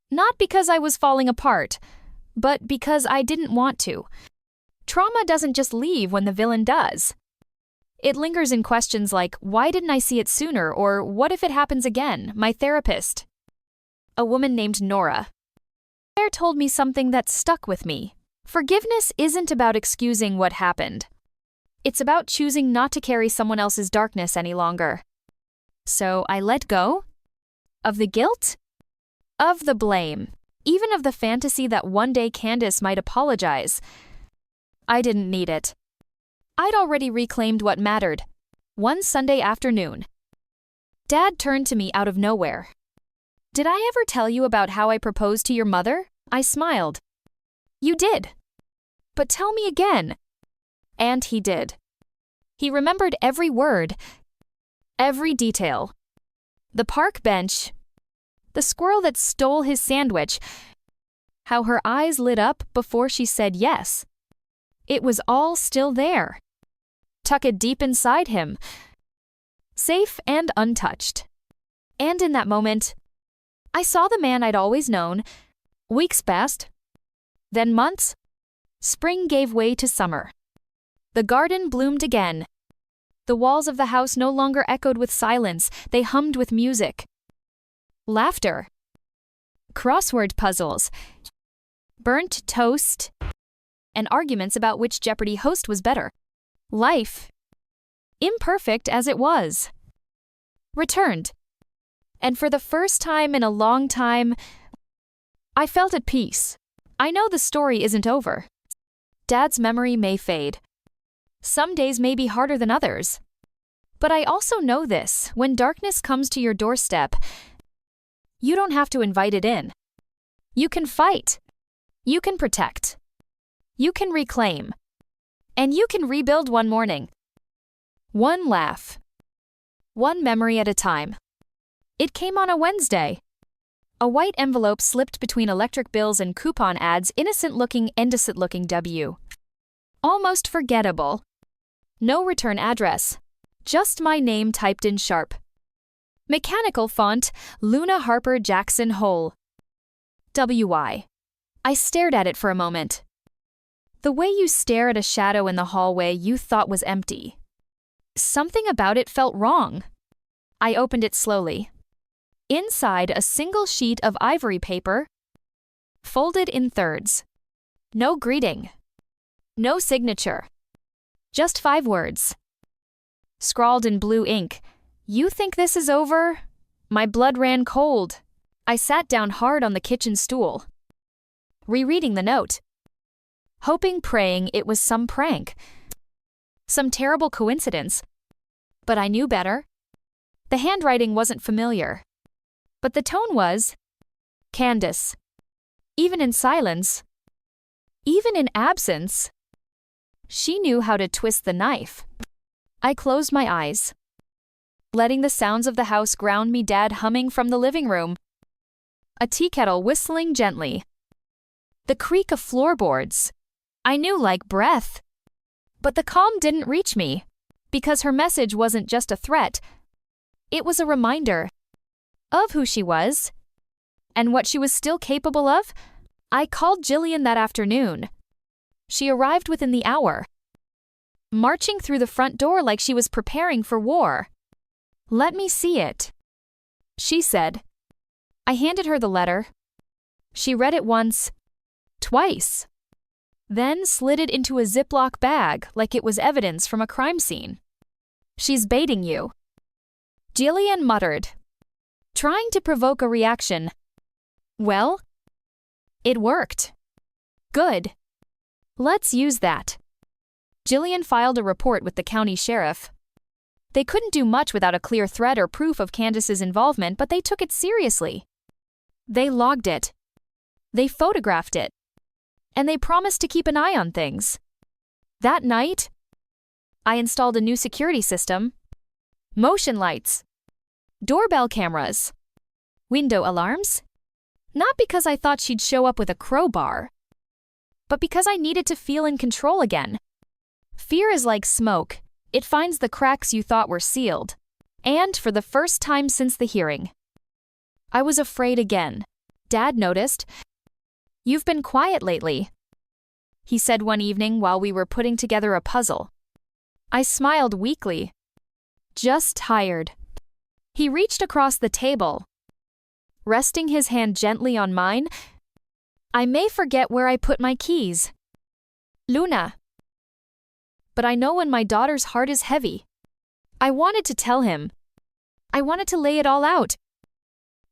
Speaker 1: not because I was falling apart, but because I didn't want to. Trauma doesn't just leave when the villain does. It lingers in questions like, why didn't I see it sooner, or what if it happens again? My therapist, a woman named Nora, told me something that stuck with me. Forgiveness isn't about excusing what happened. It's about choosing not to carry someone else's darkness any longer. So I let go of the guilt, of the blame, even of the fantasy that one day Candace might apologize. I didn't need it. I'd already reclaimed what mattered. One Sunday afternoon, Dad turned to me out of nowhere. "Did I ever tell you about how I proposed to your mother?" I smiled. "You did. But tell me again." And he did. He remembered every word, every detail. The park bench, the squirrel that stole his sandwich, how her eyes lit up before she said yes. It was all still there, tucked deep inside him, safe and untouched. And in that moment, I saw the man I'd always known. Weeks passed, then months. Spring gave way to summer. The garden bloomed again. The walls of the house no longer echoed with silence, they hummed with music. Laughter. Crossword puzzles. Burnt toast. And arguments about which Jeopardy host was better. Life, imperfect as it was, returned. And for the first time in a long time, I felt at peace. I know the story isn't over. Dad's memory may fade. Some days may be harder than others. But I also know this: when darkness comes to your doorstep, you don't have to invite it in. You can fight. You can protect. You can reclaim. And you can rebuild one morning. One laugh. One memory at a time. It came on a Wednesday. A white envelope slipped between electric bills and coupon ads, innocent-looking W. Almost forgettable. No return address. Just my name typed in sharp. Mechanical font, Luna Harper Jackson Hole. WY. I stared at it for a moment. The way you stare at a shadow in the hallway you thought was empty. Something about it felt wrong. I opened it slowly. Inside, a single sheet of ivory paper, folded in thirds. No greeting. No signature. Just 5 words. Scrawled in blue ink. You think this is over? My blood ran cold. I sat down hard on the kitchen stool, rereading the note. Hoping, praying it was some prank. Some terrible coincidence. But I knew better. The handwriting wasn't familiar. But the tone was. Candace. Even in silence. Even in absence. She knew how to twist the knife. I closed my eyes, letting the sounds of the house ground me. Dad humming from the living room. A tea kettle whistling gently. The creak of floorboards. I knew like breath. But the calm didn't reach me, because her message wasn't just a threat. It was a reminder of who she was and what she was still capable of. I called Jillian that afternoon. She arrived within the hour, marching through the front door like she was preparing for war. Let me see it, she said. I handed her the letter. She read it once, twice, then slid it into a Ziploc bag like it was evidence from a crime scene. She's baiting you, Jillian muttered, trying to provoke a reaction. Well, it worked. Good. Let's use that. Jillian filed a report with the county sheriff. They couldn't do much without a clear thread or proof of Candace's involvement, but they took it seriously. They logged it. They photographed it. And they promised to keep an eye on things. That night, I installed a new security system. Motion lights. Doorbell cameras. Window alarms. Not because I thought she'd show up with a crowbar, but because I needed to feel in control again. Fear is like smoke. It finds the cracks you thought were sealed. And for the first time since the hearing, I was afraid again. Dad noticed. You've been quiet lately, he said one evening while we were putting together a puzzle. I smiled weakly. Just tired. He reached across the table, resting his hand gently on mine. I may forget where I put my keys, Luna, but I know when my daughter's heart is heavy. I wanted to tell him. I wanted to lay it all out,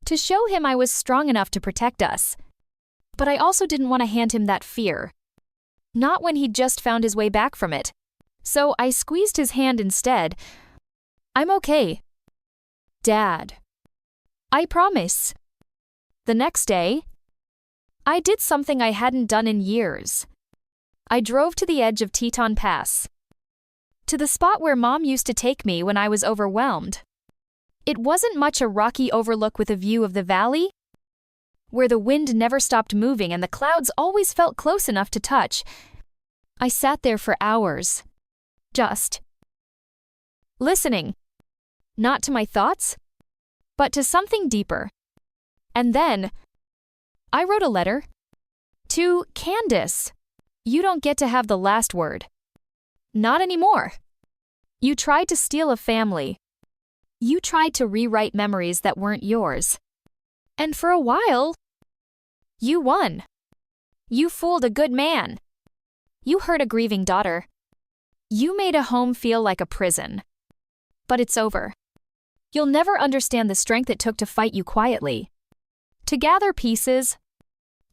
Speaker 1: to show him I was strong enough to protect us. But I also didn't want to hand him that fear. Not when he'd just found his way back from it. So I squeezed his hand instead. I'm okay, Dad. I promise. The next day, I did something I hadn't done in years. I drove to the edge of Teton Pass, to the spot where Mom used to take me when I was overwhelmed. It wasn't much a rocky overlook with a view of the valley, where the wind never stopped moving and the clouds always felt close enough to touch. I sat there for hours, just listening, not to my thoughts, but to something deeper. And then, I wrote a letter to Candace. You don't get to have the last word. Not anymore. You tried to steal a family. You tried to rewrite memories that weren't yours. And for a while, you won. You fooled a good man. You hurt a grieving daughter. You made a home feel like a prison. But it's over. You'll never understand the strength it took to fight you quietly, to gather pieces,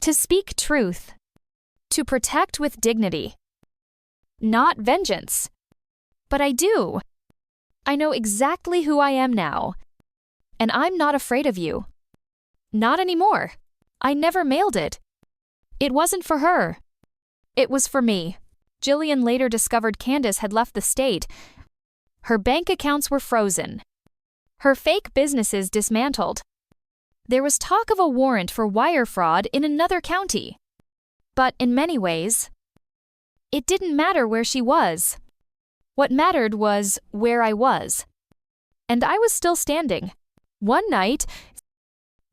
Speaker 1: to speak truth, to protect with dignity. Not vengeance. But I do. I know exactly who I am now. And I'm not afraid of you. Not anymore. I never mailed it. It wasn't for her. It was for me. Jillian later discovered Candace had left the state. Her bank accounts were frozen. her fake businesses dismantled. There was talk of a warrant for wire fraud in another county. But in many ways, it didn't matter where she was. What mattered was where I was. And I was still standing. One night,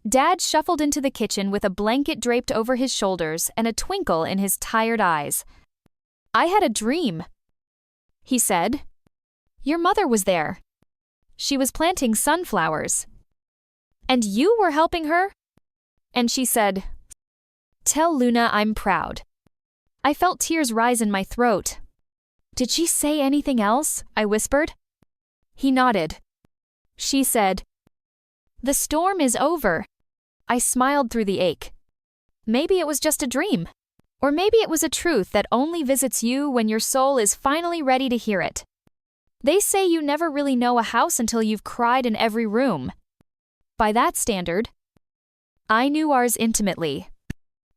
Speaker 1: Dad shuffled into the kitchen with a blanket draped over his shoulders and a twinkle in his tired eyes. "I had a dream," he said. "Your mother was there. She was planting sunflowers. And you were helping her?" And she said, "Tell Luna I'm proud." I felt tears rise in my throat. "Did she say anything else?" I whispered. He nodded. She said, "The storm is over." I smiled through the ache. Maybe it was just a dream. Or maybe it was a truth that only visits you when your soul is finally ready to hear it. They say you never really know a house until you've cried in every room. By that standard, I knew ours intimately.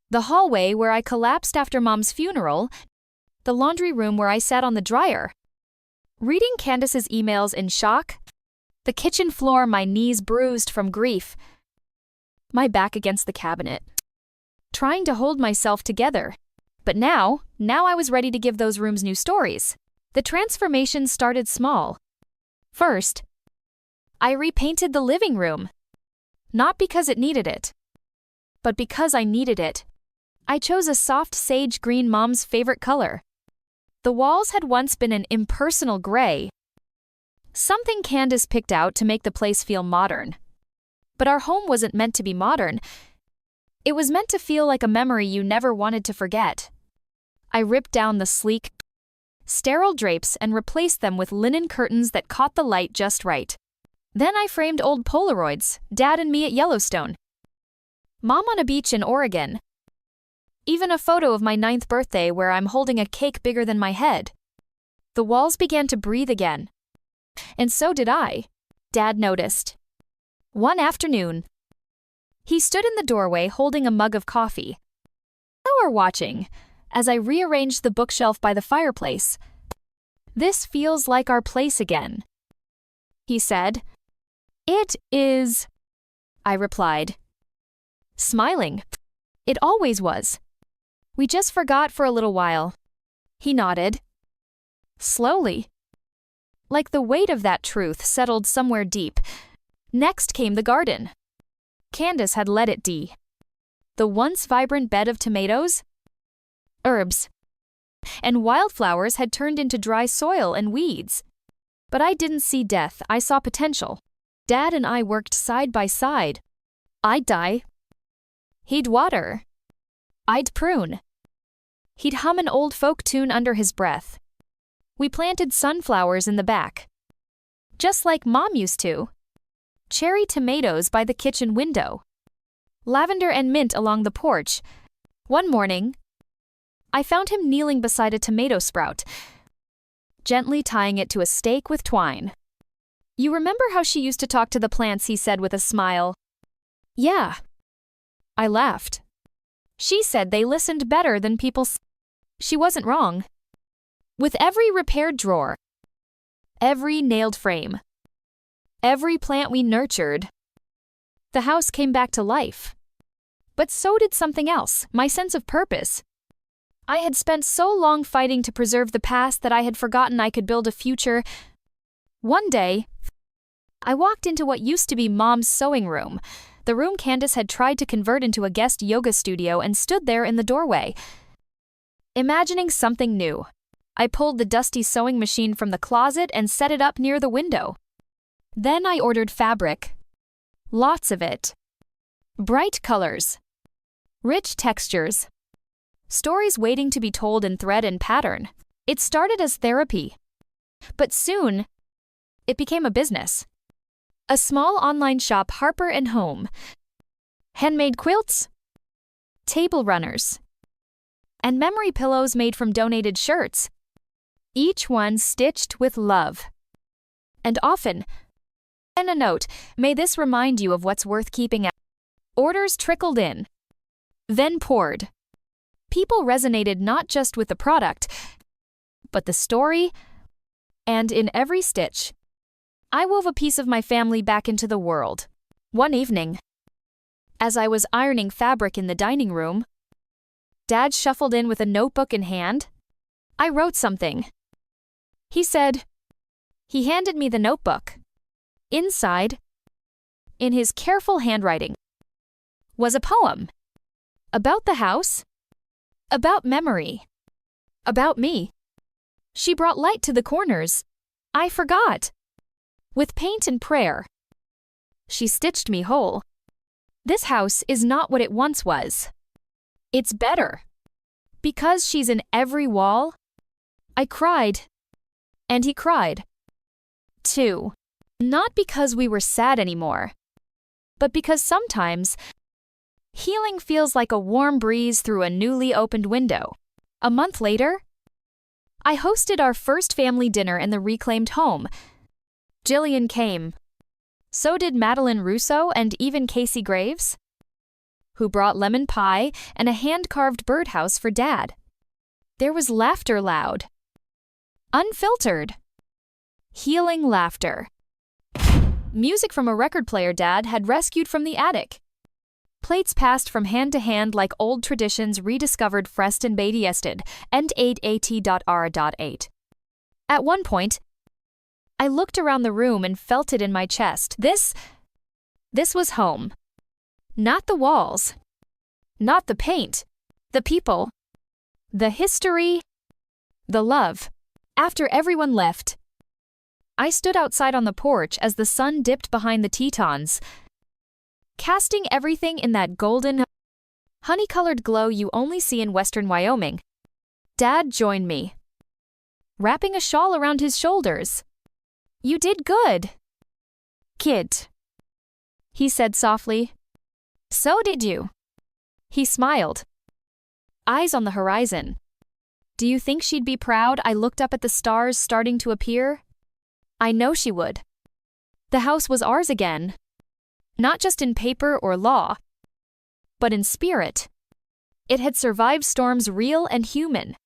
Speaker 1: The hallway where I collapsed after Mom's funeral, the laundry room where I sat on the dryer, reading Candace's emails in shock, the kitchen floor, my knees bruised from grief, my back against the cabinet, trying to hold myself together. But now I was ready to give those rooms new stories. The transformation started small. First, I repainted the living room. Not because it needed it, but because I needed it. I chose a soft sage green, Mom's favorite color. The walls had once been an impersonal gray, something Candace picked out to make the place feel modern. But our home wasn't meant to be modern. It was meant to feel like a memory you never wanted to forget. I ripped down the sleek, sterile drapes and replaced them with linen curtains that caught the light just right. Then I framed old Polaroids, Dad and me at Yellowstone, Mom on a beach in Oregon, even a photo of my 9th birthday where I'm holding a cake bigger than my head. The walls began to breathe again. And so did I. Dad noticed. One afternoon, he stood in the doorway holding a mug of coffee. "You are watching," as I rearranged the bookshelf by the fireplace. "This feels like our place again," he said. "It is," I replied, smiling. "It always was. We just forgot for a little while." He nodded. Slowly. Like the weight of that truth settled somewhere deep. Next came the garden. Candace had let it die. The once vibrant bed of tomatoes, herbs, and wildflowers had turned into dry soil and weeds. But I didn't see death, I saw potential. Dad and I worked side by side. I'd die. He'd water. I'd prune. He'd hum an old folk tune under his breath. We planted sunflowers in the back, just like Mom used to. Cherry tomatoes by the kitchen window. Lavender and mint along the porch. One morning, I found him kneeling beside a tomato sprout, gently tying it to a stake with twine. "You remember how she used to talk to the plants," he said with a smile. "Yeah." I laughed. She said they listened better than people. She wasn't wrong. With every repaired drawer, every nailed frame, every plant we nurtured, the house came back to life. But so did something else, my sense of purpose. I had spent so long fighting to preserve the past that I had forgotten I could build a future. One day, I walked into what used to be Mom's sewing room, the room Candace had tried to convert into a guest yoga studio, and stood there in the doorway, imagining something new. I pulled the dusty sewing machine from the closet and set it up near the window. Then I ordered fabric. Lots of it. Bright colors. Rich textures. Stories waiting to be told in thread and pattern. It started as therapy. But soon, it became a business. A small online shop, Harper & Home. Handmade quilts, table runners, and memory pillows made from donated shirts. Each one stitched with love. And often, and a note, "May this remind you of what's worth keeping." Orders trickled in, then poured. People resonated not just with the product, but the story, and in every stitch, I wove a piece of my family back into the world. One evening, as I was ironing fabric in the dining room, Dad shuffled in with a notebook in hand. I wrote something. He said, he handed me the notebook. Inside, in his careful handwriting, was a poem. About the house. About memory. About me. She brought light to the corners. I forgot. With paint and prayer, she stitched me whole. This house is not what it once was. It's better. Because she's in every wall, I cried. And he cried. Too. Not because we were sad anymore, but because sometimes healing feels like a warm breeze through a newly opened window. A month later, I hosted our first family dinner in the reclaimed home. Jillian came. So did Madeline Russo and even Casey Graves, who brought lemon pie and a hand-carved birdhouse for Dad. There was laughter loud. Unfiltered. Healing laughter. Music from a record player Dad had rescued from the attic. Plates passed from hand to hand like old traditions rediscovered Freston Badiested, and 8at.r.8. At one point, I looked around the room and felt it in my chest. This was home. Not the walls. Not the paint. The people. The history. The love. After everyone left, I stood outside on the porch as the sun dipped behind the Tetons, casting everything in that golden, honey-colored glow you only see in western Wyoming. Dad joined me, wrapping a shawl around his shoulders. You did good, kid, he said softly. So did you. He smiled, eyes on the horizon. Do you think she'd be proud I looked up at the stars starting to appear? I know she would. The house was ours again. Not just in paper or law, but in spirit. It had survived storms real and human.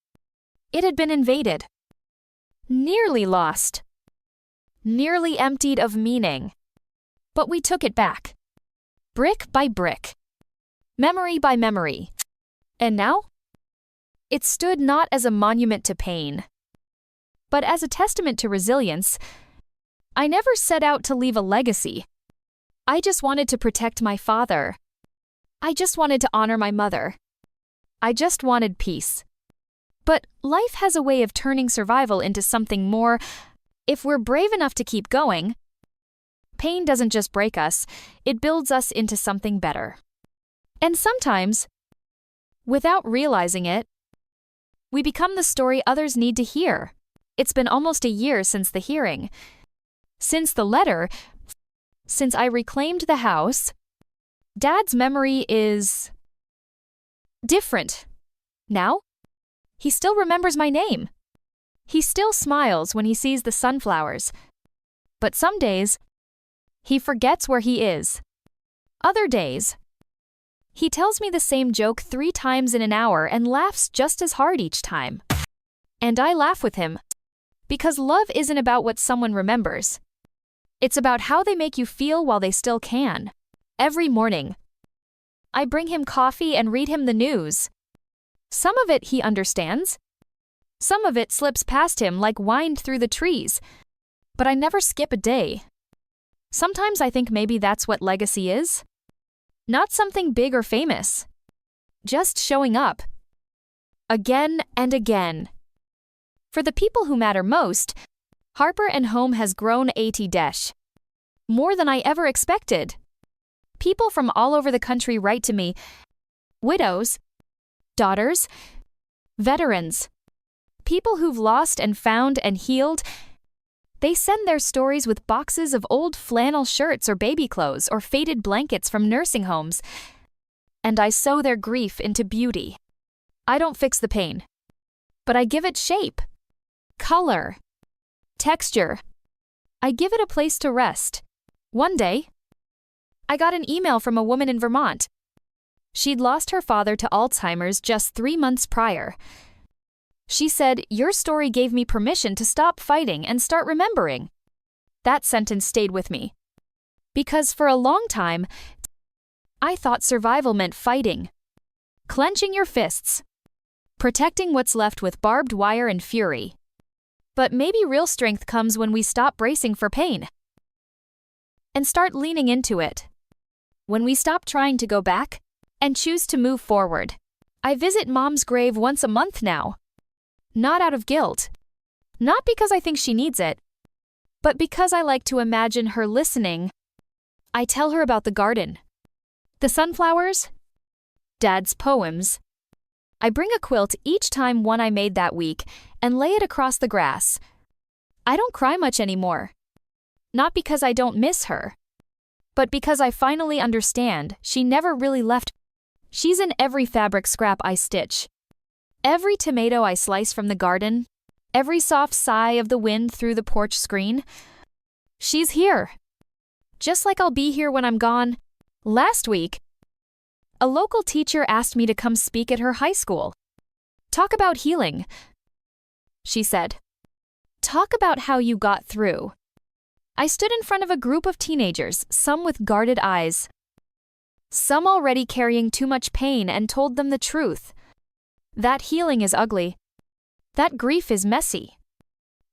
Speaker 1: It had been invaded. Nearly lost. Nearly emptied of meaning. But we took it back. Brick by brick. Memory by memory. And now? It stood not as a monument to pain, but as a testament to resilience. I never set out to leave a legacy. I just wanted to protect my father. I just wanted to honor my mother. I just wanted peace. But life has a way of turning survival into something more. If we're brave enough to keep going, pain doesn't just break us, it builds us into something better. And sometimes, without realizing it, we become the story others need to hear. It's been almost a year since the hearing. Since the letter, since I reclaimed the house, Dad's memory is different. Now, he still remembers my name. He still smiles when he sees the sunflowers. But some days, he forgets where he is. Other days, he tells me the same joke 3 times in an hour and laughs just as hard each time. And I laugh with him. Because love isn't about what someone remembers. It's about how they make you feel while they still can. Every morning, I bring him coffee and read him the news. Some of it he understands. Some of it slips past him like wind through the trees. But I never skip a day. Sometimes I think maybe that's what legacy is. Not something big or famous. Just showing up. Again and again. For the people who matter most, Harper and Home has grown 80-. More than I ever expected. People from all over the country write to me. Widows, daughters, veterans, people who've lost and found and healed. They send their stories with boxes of old flannel shirts or baby clothes or faded blankets from nursing homes. And I sew their grief into beauty. I don't fix the pain, but I give it shape, color, texture. I give it a place to rest. One day, I got an email from a woman in Vermont. She'd lost her father to Alzheimer's just 3 months prior. She said, "Your story gave me permission to stop fighting and start remembering." That sentence stayed with me. Because for a long time, I thought survival meant fighting, clenching your fists, protecting what's left with barbed wire and fury. But maybe real strength comes when we stop bracing for pain and start leaning into it. When we stop trying to go back and choose to move forward. I visit Mom's grave once a month now. Not out of guilt. Not because I think she needs it, but because I like to imagine her listening. I tell her about the garden, the sunflowers, Dad's poems. I bring a quilt each time one I made that week and lay it across the grass. I don't cry much anymore. Not because I don't miss her, but because I finally understand she never really left. She's in every fabric scrap I stitch, every tomato I slice from the garden, every soft sigh of the wind through the porch screen. She's here. Just like I'll be here when I'm gone. Last week, a local teacher asked me to come speak at her high school. Talk about healing. She said, talk about how you got through. I stood in front of a group of teenagers, some with guarded eyes, some already carrying too much pain, and told them the truth. That healing is ugly. That grief is messy.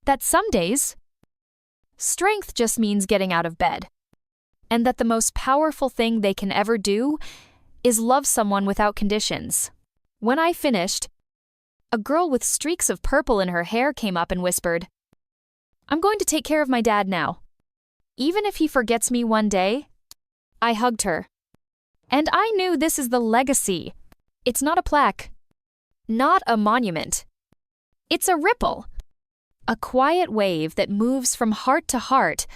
Speaker 1: That some days, strength just means getting out of bed. And that the most powerful thing they can ever do is love someone without conditions. When I finished, a girl with streaks of purple in her hair came up and whispered, "I'm going to take care of my dad now. Even if he forgets me one day." I hugged her. And I knew this is the legacy. It's not a plaque. Not a monument. It's a ripple. A quiet wave that moves from heart to heart.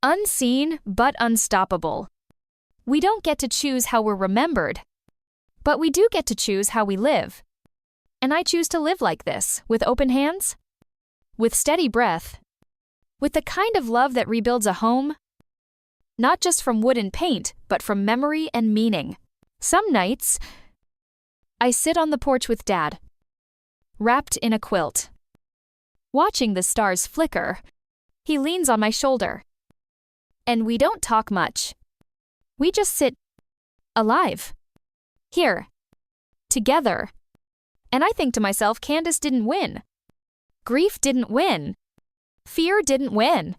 Speaker 1: Unseen but unstoppable. We don't get to choose how we're remembered, but we do get to choose how we live. And I choose to live like this, with open hands, with steady breath, with the kind of love that rebuilds a home, not just from wood and paint, but from memory and meaning. Some nights, I sit on the porch with Dad, wrapped in a quilt, watching the stars flicker. He leans on my shoulder, and we don't talk much. We just sit, alive, here, together. And I think to myself, Candace didn't win. Grief didn't win. Fear didn't win.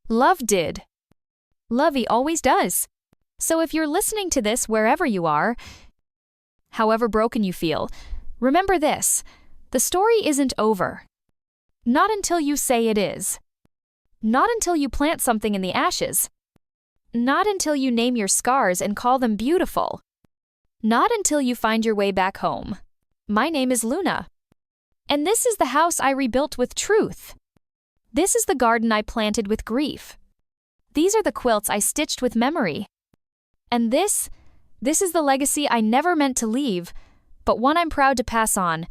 Speaker 1: Love did. Lovey always does. So if you're listening to this wherever you are, however broken you feel, remember this: the story isn't over. Not until you say it is. Not until you plant something in the ashes. Not until you name your scars and call them beautiful. Not until you find your way back home. My name is Luna. And this is the house I rebuilt with truth. This is the garden I planted with grief. These are the quilts I stitched with memory. And this is the legacy I never meant to leave, but one I'm proud to pass on,